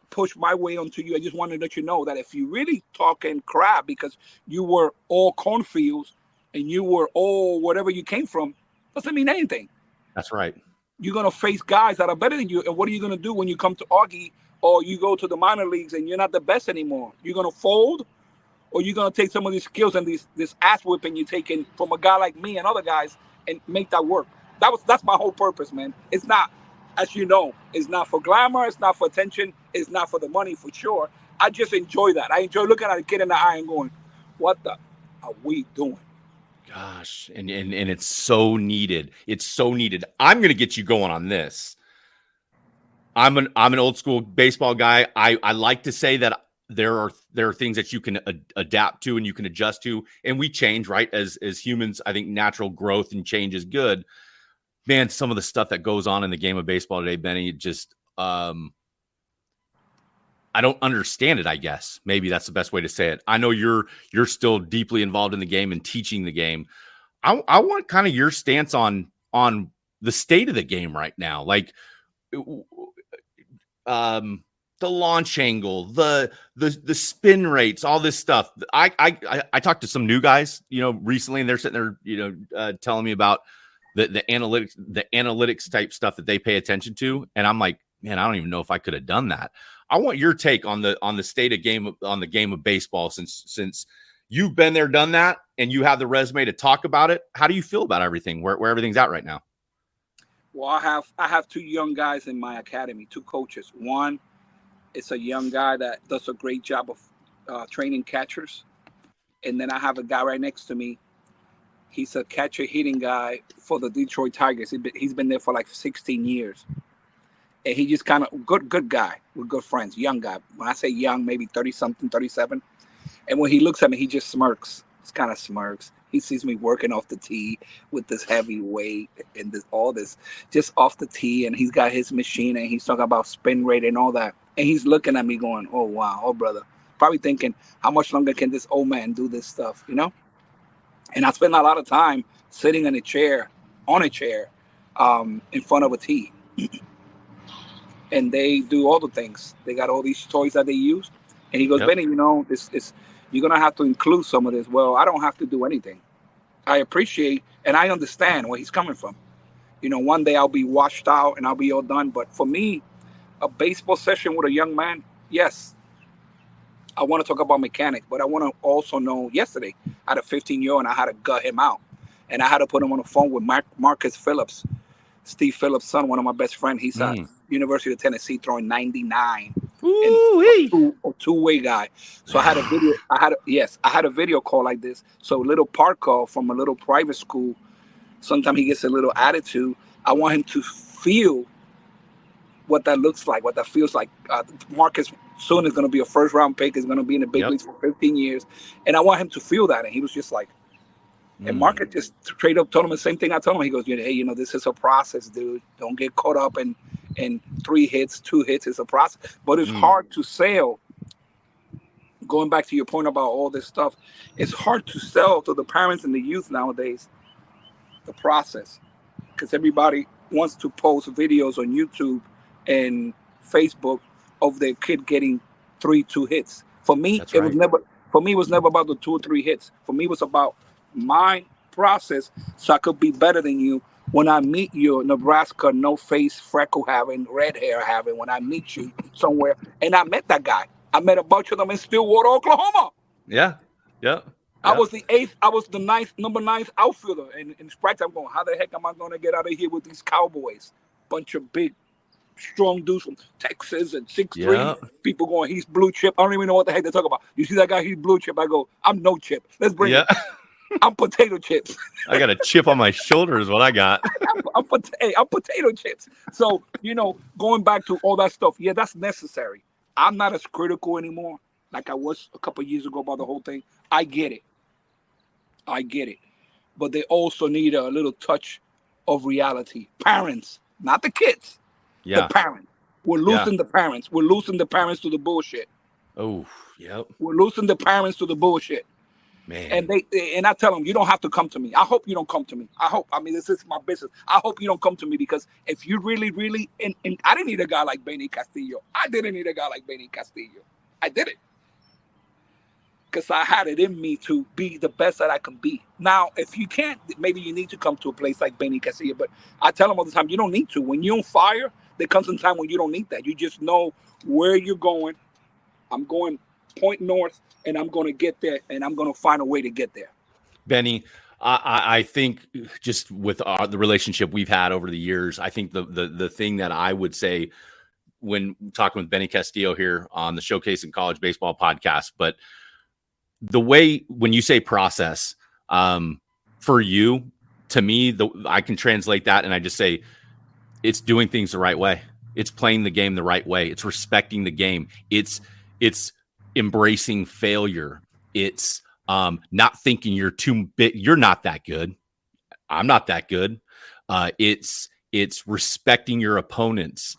push my way onto you. I just want to let you know that if you really talking crap because you were all cornfields and you were all whatever you came from, doesn't mean anything. That's right. You're going to face guys that are better than you. And what are you going to do when you come to Augie or you go to the minor leagues and you're not the best anymore? You're going to fold, or you're going to take some of these skills and this ass whipping you're taking from a guy like me and other guys and make that work. That's my whole purpose, man. It's not, as you know, it's not for glamour. It's not for attention. It's not for the money, for sure. I just enjoy that. I enjoy looking at a kid in the eye and going, what the are we doing? Gosh, and it's so needed. It's so needed. I'm going to get you going on this. I'm an old school baseball guy. I like to say that there are things that you can adapt to and you can adjust to, and we change, right? As humans, I think natural growth and change is good. Man, some of the stuff that goes on in the game of baseball today, Benny, just I don't understand it, I guess. Maybe that's the best way to say it. I know you're still deeply involved in the game and teaching the game. I want kind of your stance on the state of the game right now. Like the launch angle, the spin rates, all this stuff. I talked to some new guys, recently, and they're sitting there, telling me about the analytics type stuff that they pay attention to. And I'm like, man, I don't even know if I could have done that. I want your take on the state of game, on the game of baseball, since you've been there, done that, and you have the resume to talk about it. How do you feel about everything, where everything's at right now? Well, I have two young guys in my academy, two coaches. One is a young guy that does a great job of training catchers, and then I have a guy right next to me. He's a catcher hitting guy for the Detroit Tigers. He's been there for like 16 years, and he just kind of good guy. We're good friends, young guy. When I say young, maybe 30 something, 37. And when he looks at me, he just smirks. He kind of smirks. He sees me working off the tee with this heavy weight and all this just off the tee. And he's got his machine and he's talking about spin rate and all that. And he's looking at me going, oh, wow, oh, brother. Probably thinking, how much longer can this old man do this stuff, you know? And I spend a lot of time sitting in a chair, in front of a tee. And they do all the things. They got all these toys that they use. And he goes, Yep. Benny, you know, this you're going to have to include some of this. Well, I don't have to do anything. I appreciate and I understand where he's coming from. You know, one day I'll be washed out and I'll be all done. But for me, a baseball session with a young man, yes, I want to talk about mechanics, but I want to also know yesterday I had a 15-year-old and I had to gut him out. And I had to put him on the phone with Marcus Phillips, Steve Phillips' son, one of my best friends. He's at University of Tennessee throwing 99. A two-way guy. So I had a video. I had a video call like this. So a little park call from a little private school. Sometimes he gets a little attitude. I want him to feel what that looks like, what that feels like. Marcus soon is going to be a first-round pick. Is going to be in the big leagues for 15 years, and I want him to feel that. And he was just like, and Marcus just straight up told him the same thing I told him. He goes, hey, you know, this is a process, dude. Don't get caught up in 3 hits, 2 hits. It's a process, but it's hard to sell. Going back to your point about all this stuff, it's hard to sell to the parents and the youth nowadays, the process, because everybody wants to post videos on YouTube and Facebook of their kid getting 2 hits. For me, it was never about the 2 or 3 hits. For me, it was about my process so I could be better than you when I meet you, Nebraska, no face, freckle having, red hair having, when I meet you somewhere. And I met that guy. I met a bunch of them in Stillwater, Oklahoma. Yeah. I was the 8th, I was the number 9th outfielder. And in practice, I'm going, how the heck am I going to get out of here with these Cowboys? Bunch of big, strong dudes from Texas and 6'3". People going, he's blue chip. I don't even know what the heck they're talking about. You see that guy, he's blue chip. I go, I'm no chip. Let's bring it. I'm potato chips. I got a chip on my shoulder is what I got. I'm potato chips. So, you know, going back to all that stuff, yeah, that's necessary. I'm not as critical anymore like I was a couple of years ago about the whole thing. I get it. But they also need a little touch of reality. Parents, not the kids. The parents. We're losing the parents. We're losing the parents to the bullshit. Oh, yep. We're losing the parents to the bullshit. Man. And I tell them, you don't have to come to me. I hope you don't come to me. This is my business. I hope you don't come to me, because if you really, and I didn't need a guy like Benny Castillo. I didn't need a guy like Benny Castillo. I did it because I had it in me to be the best that I can be. Now, if you can't, maybe you need to come to a place like Benny Castillo. But I tell them all the time, you don't need to. When you're on fire, there comes a time when you don't need that. You just know where you're going. I'm going point north, and I'm going to get there, and I'm going to find a way to get there. Benny, I think just with the relationship we've had over the years, I think the thing that I would say when talking with Benny Castillo here on the Showcasing College Baseball podcast, but the way when you say process, for you, to me, I can translate that and I just say it's doing things the right way. It's playing the game the right way. It's respecting the game. It's embracing failure. It's not thinking you're too big. You're not that good. I'm not that good. It's respecting your opponents.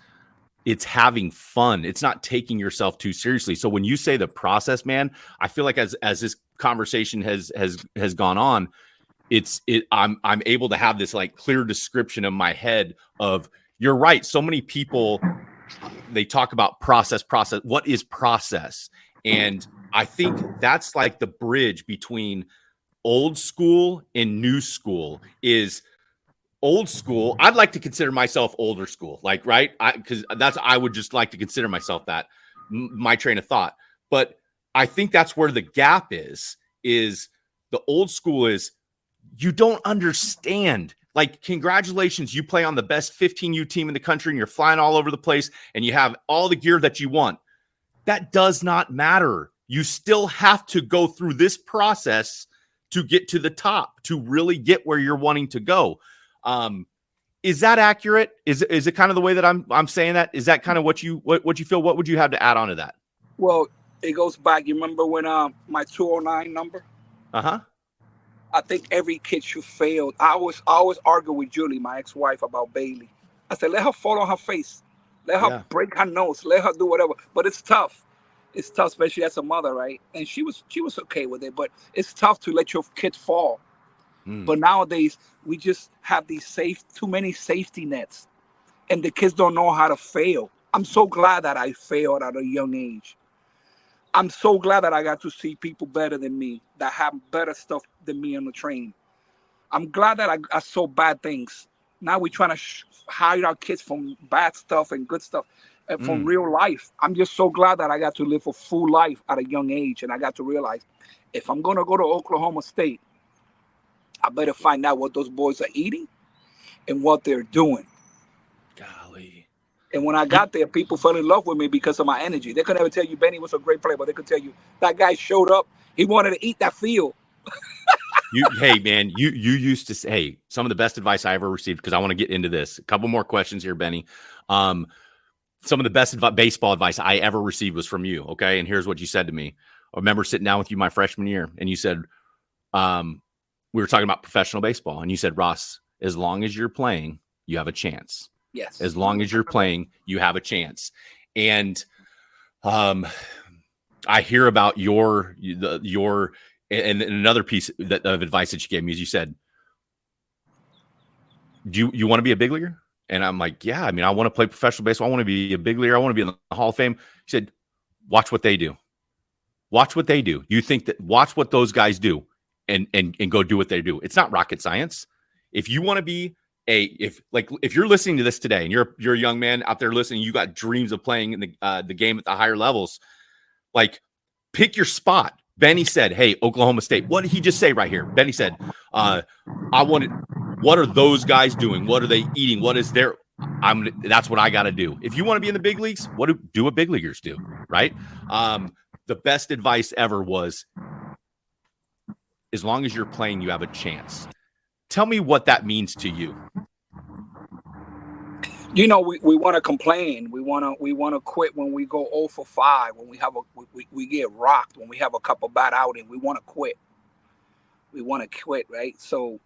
It's having fun. It's not taking yourself too seriously. So when you say the process, man, I feel like as this conversation has gone on, I'm able to have this like clear description in my head of, you're right. So many people, they talk about process. What is process? And I think that's like the bridge between old school and new school. Is old school, I'd like to consider myself older school, like, right? Because I would just like to consider myself that, my train of thought. But I think that's where the gap is the old school is, you don't understand. Like, congratulations, you play on the best 15U team in the country and you're flying all over the place and you have all the gear that you want. That does not matter. You still have to go through this process to get to the top, to really get where you're wanting to go. Is that accurate? Is it kind of the way that I'm saying that? Is that kind of what you feel? What would you have to add on to that? Well, it goes back. You remember when my 209 number? Uh-huh. I think every kid should fail. I always argue with Julie, my ex-wife, about Bailey. I said, let her fall on her face. Let her break her nose. Let her do whatever. But it's tough. It's tough, especially as a mother, right? And she was okay with it. But it's tough to let your kid fall. But nowadays, we just have too many safety nets. And the kids don't know how to fail. I'm so glad that I failed at a young age. I'm so glad that I got to see people better than me, that have better stuff than me on the train. I'm glad that I saw bad things. Now we're trying to hide our kids from bad stuff and good stuff and from real life. I'm just so glad that I got to live a full life at a young age. And I got to realize, if I'm going to go to Oklahoma State, I better find out what those boys are eating and what they're doing. Golly. And when I got there, people fell in love with me because of my energy. They could never tell you Benny was a great player, but they could tell you that guy showed up. He wanted to eat that field. Hey, man, you used to say, hey, some of the best advice I ever received, because I want to get into this. A couple more questions here, Benny. Some of the best baseball advice I ever received was from you, okay? And here's what you said to me. I remember sitting down with you my freshman year, and you said, we were talking about professional baseball, and you said, Ross, as long as you're playing, you have a chance. Yes. As long as you're playing, you have a chance. And I hear about your and another piece of advice that you gave me is you said, do you want to be a big leaguer? And I'm like, yeah, I mean, I want to play professional baseball. I want to be a big leaguer. I want to be in the Hall of Fame. He said, watch what they do. Watch what they do. You think that watch what those guys do and go do what they do. It's not rocket science. If you want to be if you're listening to this today and you're a young man out there listening, you got dreams of playing in the game at the higher levels, like, pick your spot. Benny said, hey, Oklahoma State. What did he just say right here? Benny said, what are those guys doing? What are they eating? What is their, that's what I got to do. If you want to be in the big leagues, do what big leaguers do, right? The best advice ever was, as long as you're playing, you have a chance. Tell me what that means to you. You know, we want to complain. We want to quit when we go 0 for 5, when we get rocked, when we have a couple bad outings. We want to quit. We want to quit, right? So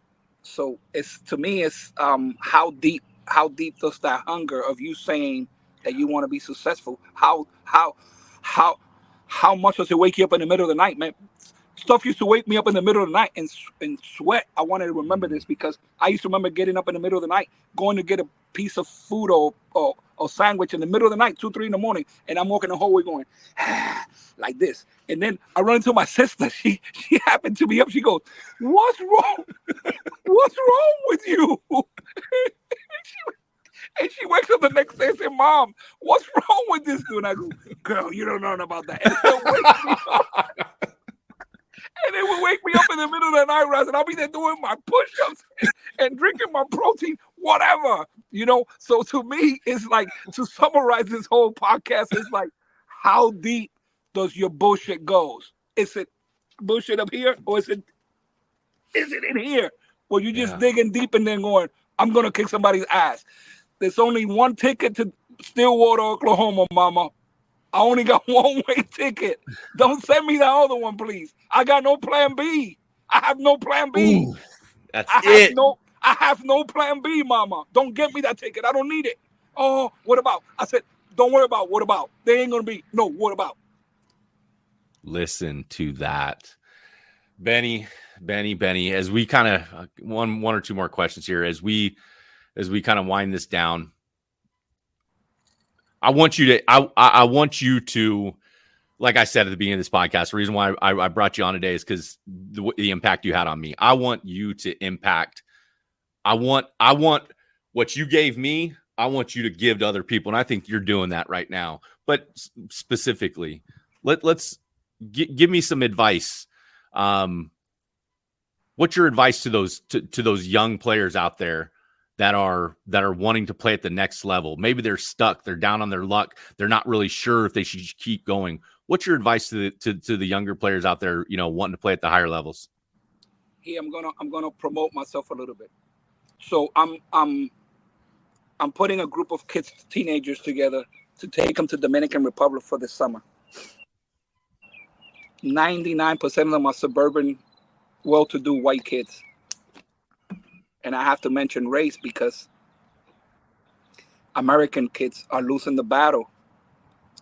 it's, to me, it's how deep does that hunger of you saying that you want to be successful? How much does it wake you up in the middle of the night, man? Stuff used to wake me up in the middle of the night and sweat. I wanted to remember this because I used to remember getting up in the middle of the night, going to get a piece of food or sandwich in the middle of the night, 2, 3 in the morning, and I'm walking the hallway going like this. And then I run into my sister. She happened to be up. She goes, "What's wrong? What's wrong with you?" And she wakes up the next day and says, "Mom, what's wrong with this dude?" And I go, "Girl, you don't know about that." And it wakes me up. And it would wake me up in the middle of the night, Raz, and I'll be there doing my push-ups and drinking my protein, whatever, you know. So to me, it's like, to summarize this whole podcast, it's like, how deep does your bullshit goes? Is it bullshit up here, or is it in here? Well, you just digging deep and then going, I'm gonna kick somebody's ass. There's only one ticket to Stillwater, Oklahoma, mama. I only got one-way ticket. Don't send me the other one, please. I got no plan B. I have no plan B. Ooh, I have no plan B, mama. Don't get me that ticket. I don't need it. Oh, what about? I said, don't worry about what about. They ain't going to be. No, what about? Listen to that. Benny, as we kind of, one or two more questions here, as we kind of wind this down, I want you to, like I said at the beginning of this podcast, the reason why I brought you on today is because the impact you had on me. I want you to impact. I want what you gave me. I want you to give to other people, and I think you're doing that right now. But specifically, let's give me some advice. What what's your advice to those young players out there that are wanting to play at the next level? Maybe they're stuck, they're down on their luck, they're not really sure if they should keep going. What's your advice to the younger players out there, wanting to play at the higher levels? Here, I'm gonna promote myself a little bit. So I'm putting a group of kids, teenagers together to take them to Dominican Republic for this summer. 99% of them are suburban, well-to-do white kids. And I have to mention race because American kids are losing the battle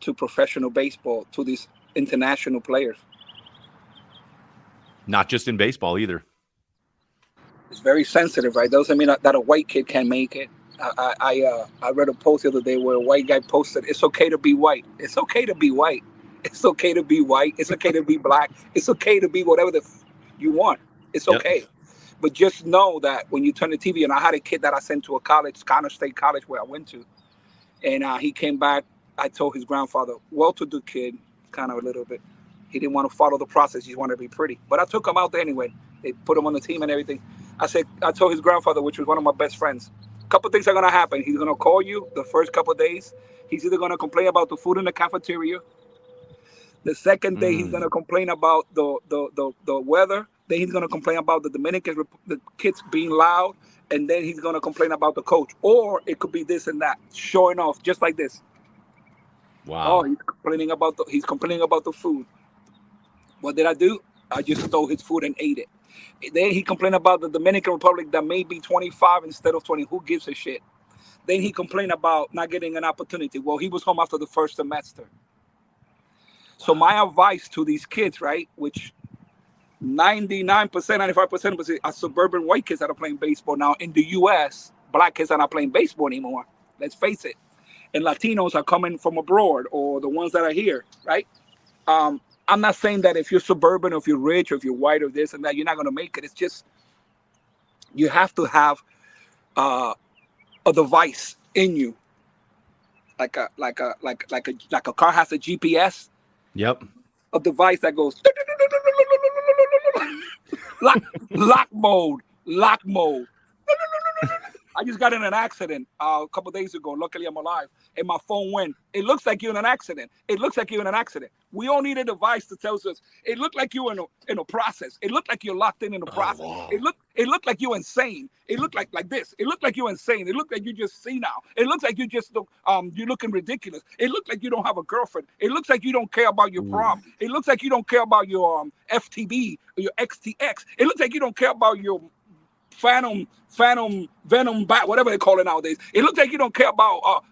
to professional baseball, to these international players. Not just in baseball either. It's very sensitive, right? Doesn't mean that a white kid can make it. I read a post the other day where a white guy posted, "It's okay to be white. It's okay to be white. It's okay to be white. It's okay to be black. It's okay to be whatever you want. It's okay." Yep. But just know that when you turn the TV, and I had a kid that I sent to a college, Connor State College, where I went to, and he came back. I told his grandfather, well-to-do kid, kind of a little bit. He didn't want to follow the process. He wanted to be pretty. But I took him out there anyway. They put him on the team and everything. I told his grandfather, which was one of my best friends, a couple of things are going to happen. He's going to call you the first couple of days. He's either going to complain about the food in the cafeteria. The second day, he's going to complain about the weather. Then he's going to complain about the kids being loud. And then he's going to complain about the coach. Or it could be this and that, showing off, just like this. Wow. Oh, he's complaining about the food. What did I do? I just stole his food and ate it. Then he complained about the Dominican Republic that may be 25 instead of 20. Who gives a shit? Then he complained about not getting an opportunity. Well, he was home after the first semester. So my advice to these kids, right, which 99%, 95% are suburban white kids that are playing baseball now. In the U.S., black kids are not playing baseball anymore. Let's face it. And Latinos are coming from abroad, or the ones that are here, right? I'm not saying that if you're suburban, or if you're rich, or if you're white, or this and that, you're not going to make it. It's just you have to have a device in you, like a car has a GPS. Yep. A device that goes lock mode. I just got in an accident a couple of days ago. Luckily, I'm alive. And my phone went. It looks like you're in an accident. We all need a device that tells us it looked like you're in a process. It looked like you're locked in a process. Wow. It looked like you're insane. It looked like this. It looked like you're insane. It looked like you just senile. It looks like you just you're looking ridiculous. It looked like you don't have a girlfriend. It looks like you don't care about your prom. It looks like you don't care about your FTB or your XTX. It looks like you don't care about your Venom, whatever they call it nowadays. It looks like you don't care about.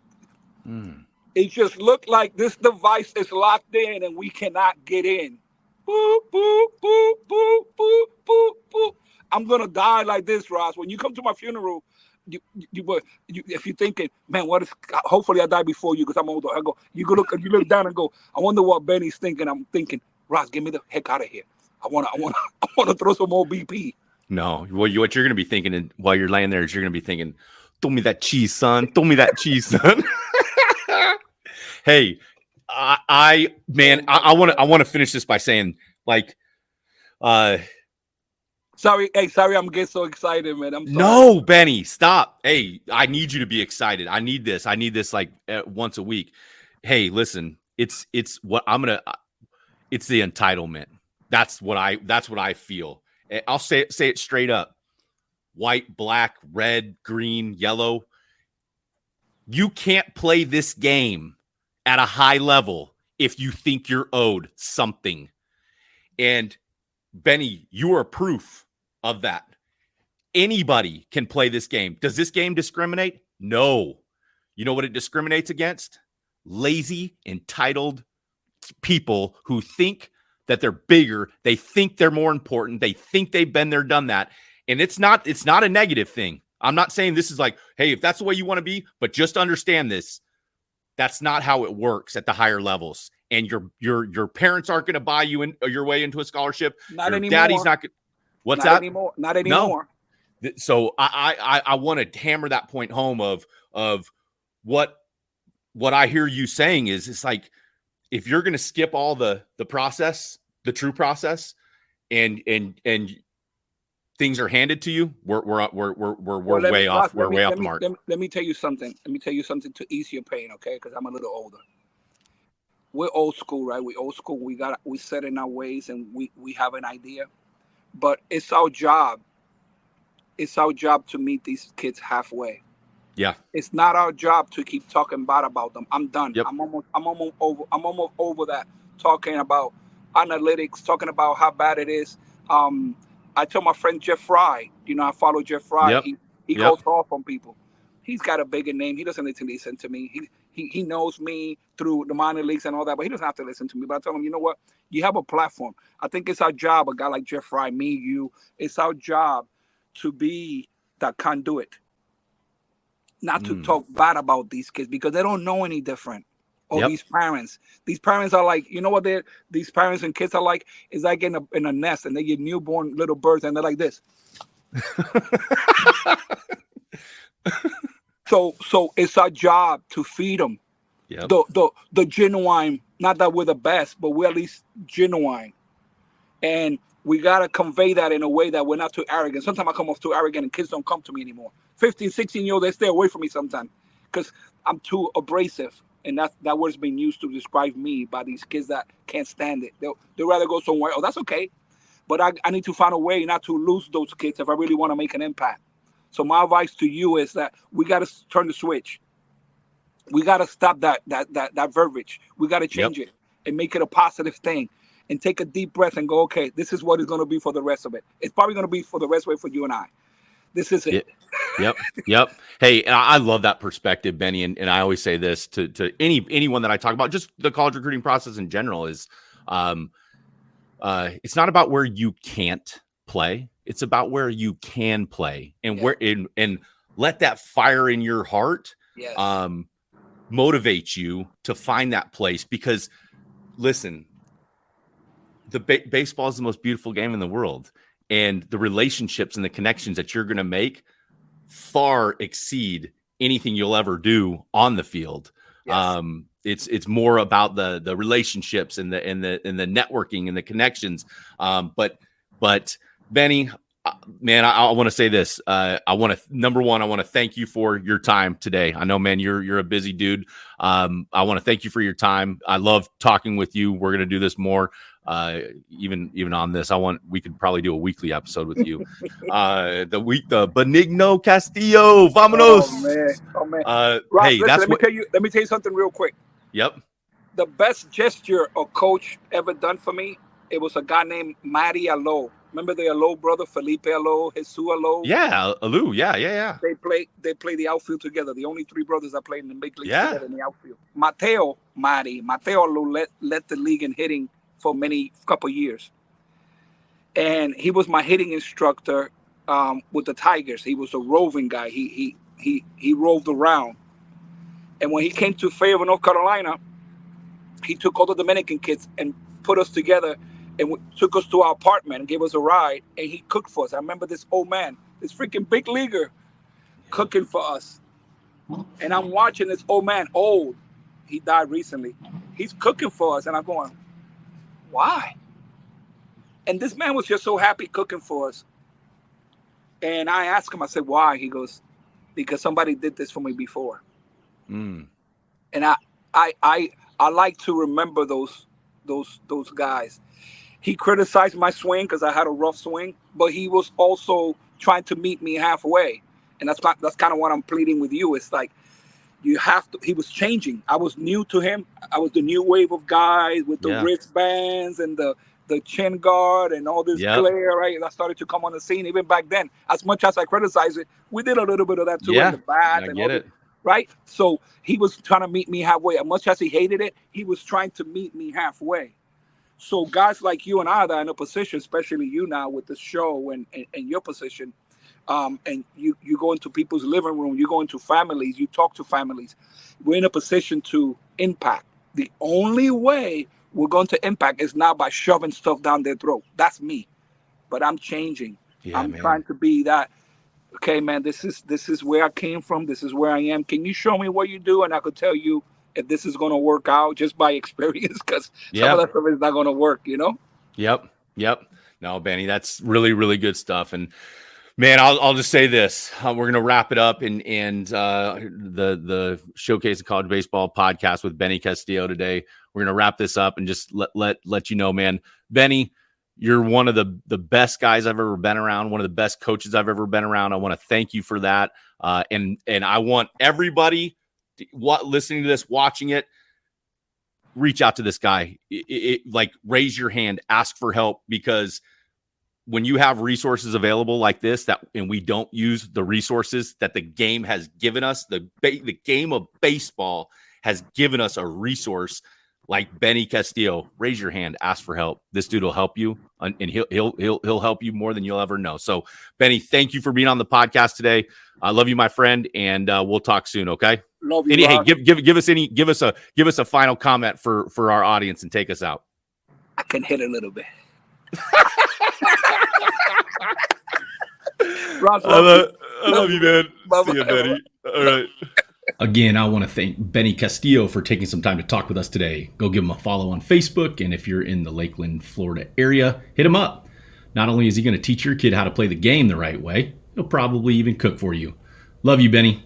It just looked like this device is locked in and we cannot get in. Boop, boop, boop, boop, boop, boop, boop. I'm gonna die like this, Ross. When you come to my funeral, you if you're thinking, man, what is? Hopefully, I die before you because I'm older. I go, you look down and go, I wonder what Benny's thinking. I'm thinking, Ross, get me the heck out of here. I wanna throw some more BP. No, what you're going to be thinking while you're laying there is you're going to be thinking, throw me that cheese, son. Throw me that cheese, son. Hey, I want to finish this by saying, like, sorry, I'm getting so excited, man. I'm sorry. No, Benny, stop. Hey, I need you to be excited. I need this like once a week. Hey, listen, it's what I'm gonna. It's the entitlement. That's what I feel. I'll say it straight up. White, black, red, green, yellow. You can't play this game at a high level if you think you're owed something. And Benny, you are proof of that. Anybody can play this game. Does this game discriminate? No. You know what it discriminates against? Lazy, entitled people who think that they're bigger, they think they're more important, they think they've been there, done that. And it's not a negative thing. I'm not saying this is like, hey, if that's the way you want to be, but just understand this. That's not how it works at the higher levels. And your parents aren't going to buy you your way into a scholarship. Not your anymore. Daddy's not going. What's not that? Anymore. Not anymore. No. So I want to hammer that point home of what I hear you saying is it's like, if you're going to skip all the process, the true process, and things are handed to you, we're Well, way off. We're way off let the mark. let me tell you something. Let me tell you something to ease your pain, okay? Because I'm a little older. We're old school, right? We old school. We set in our ways, and we have an idea. But it's our job. It's our job to meet these kids halfway. Yeah. It's not our job to keep talking bad about them. I'm done. Yep. I'm almost over that, talking about analytics, talking about how bad it is. I tell my friend Jeff Fry, I follow Jeff Fry. Yep. He Yep. goes off on people. He's got a bigger name. He doesn't need to listen to me. He knows me through the minor leagues and all that, but he doesn't have to listen to me. But I tell him, you know what? You have a platform. I think it's our job, a guy like Jeff Fry, me, you. It's our job to be that conduit, not to talk bad about these kids because they don't know any different. Or Yep. These parents are like, you know what these parents and kids are like? It's like in a nest, and they get newborn little birds, and they're like this. So it's our job to feed them. Yep. The genuine, not that we're the best, but we're at least genuine. And we got to convey that in a way that we're not too arrogant. Sometimes I come off too arrogant and kids don't come to me anymore. 15, 16-year-olds, they stay away from me sometimes because I'm too abrasive. And that word's been used to describe me by these kids that can't stand it. They'll rather go somewhere. Oh, that's okay. But I need to find a way not to lose those kids if I really want to make an impact. So my advice to you is that we got to turn the switch. We got to stop that verbiage. We got to change it and make it a positive thing. And take a deep breath and go, okay, this is what it's going to be for the rest of it. It's probably going to be for the rest of it for you and I. This is it. Yep. Hey, and I love that perspective, Benny. And I always say this to anyone that I talk about, just the college recruiting process in general is, it's not about where you can't play. It's about where you can play and and let that fire in your heart, motivate you to find that place. Because listen, the baseball is the most beautiful game in the world, and the relationships and the connections that you're going to make far exceed anything you'll ever do on the field. Yes. It's more about the relationships and the networking and the connections. But Benny, man, I want to say this. Number one, I want to thank you for your time today. I know, man, you're a busy dude. I want to thank you for your time. I love talking with you. We're going to do this more. Even on this, we could probably do a weekly episode with you. The Benigno Castillo, vámonos. Oh man. Rob, hey, listen, let me tell you something real quick. Yep. The best gesture a coach ever done for me, it was a guy named Matty Alou. Remember the Alou brother, Felipe Alou, Jesus Alou? Yeah, Alou. Yeah. They play the outfield together. The only three brothers that played in the big leagues together in the outfield. Mateo Alou led the league in hitting for couple years. And he was my hitting instructor with the Tigers. He was a roving guy. He roved around. And when he came to Fayetteville, North Carolina, he took all the Dominican kids and put us together and took us to our apartment and gave us a ride. And he cooked for us. I remember this old man, this freaking big leaguer, cooking for us. And I'm watching this old man, old. He died recently. He's cooking for us. And I'm going, why? And this man was just so happy cooking for us. And I asked him, I said, why? He goes, because somebody did this for me before. And I like to remember those guys. He criticized my swing because I had a rough swing, but he was also trying to meet me halfway. And that's kind of what I'm pleading with you. It's like, you have to. He was changing. I was new to him. I was the new wave of guys with the wristbands and the chin guard and all this glare, right? And I started to come on the scene even back then. As much as I criticize it, we did a little bit of that too in the bat. I get it. Right? So he was trying to meet me halfway. As much as he hated it, he was trying to meet me halfway. So guys like you and I that are in a position, especially you now with the show and your position, and you go into people's living room, you go into families, you talk to families. We're in a position to impact. The only way we're going to impact is not by shoving stuff down their throat. That's me. But I'm changing. I'm trying to be that. Okay, man, this is where I came from. This is where I am. Can you show me what you do? And I could tell you if this is going to work out just by experience, because some of that stuff is not going to work, you know? Yep. No, Benny, that's really, really good stuff. And man, I'll just say this: we're going to wrap it up, and the Showcase of College Baseball podcast with Benny Castillo today. We're going to wrap this up and just let you know, man, Benny, you're one of the best guys I've ever been around, one of the best coaches I've ever been around. I want to thank you for that, and I want everybody listening to this, watching it, reach out to this guy. Like, raise your hand, ask for help, because when you have resources available like this, and we don't use the resources that the game has given us, the game of baseball has given us a resource like Benny Castillo. Raise your hand, ask for help. This dude will help you, and he'll help you more than you'll ever know. So, Benny, thank you for being on the podcast today. I love you, my friend, and we'll talk soon. Okay. Love you. Hey, give us a final comment for our audience and take us out. I can hit a little bit. Ross, I love you, man. Bye-bye. See you, Benny. All right. Again, I want to thank Benny Castillo for taking some time to talk with us today. Go give him a follow on Facebook, and if you're in the Lakeland, Florida area, hit him up. Not only is he going to teach your kid how to play the game the right way, he'll probably even cook for you. Love you, Benny.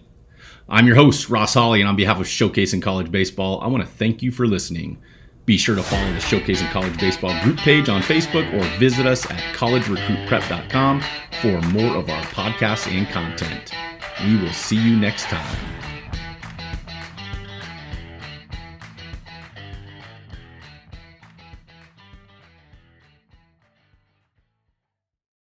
I'm your host, Ross Hawley, and on behalf of Showcasing College Baseball, I want to thank you for listening. Be sure to follow the Showcasing College Baseball group page on Facebook, or visit us at collegerecruitprep.com for more of our podcasts and content. We will see you next time.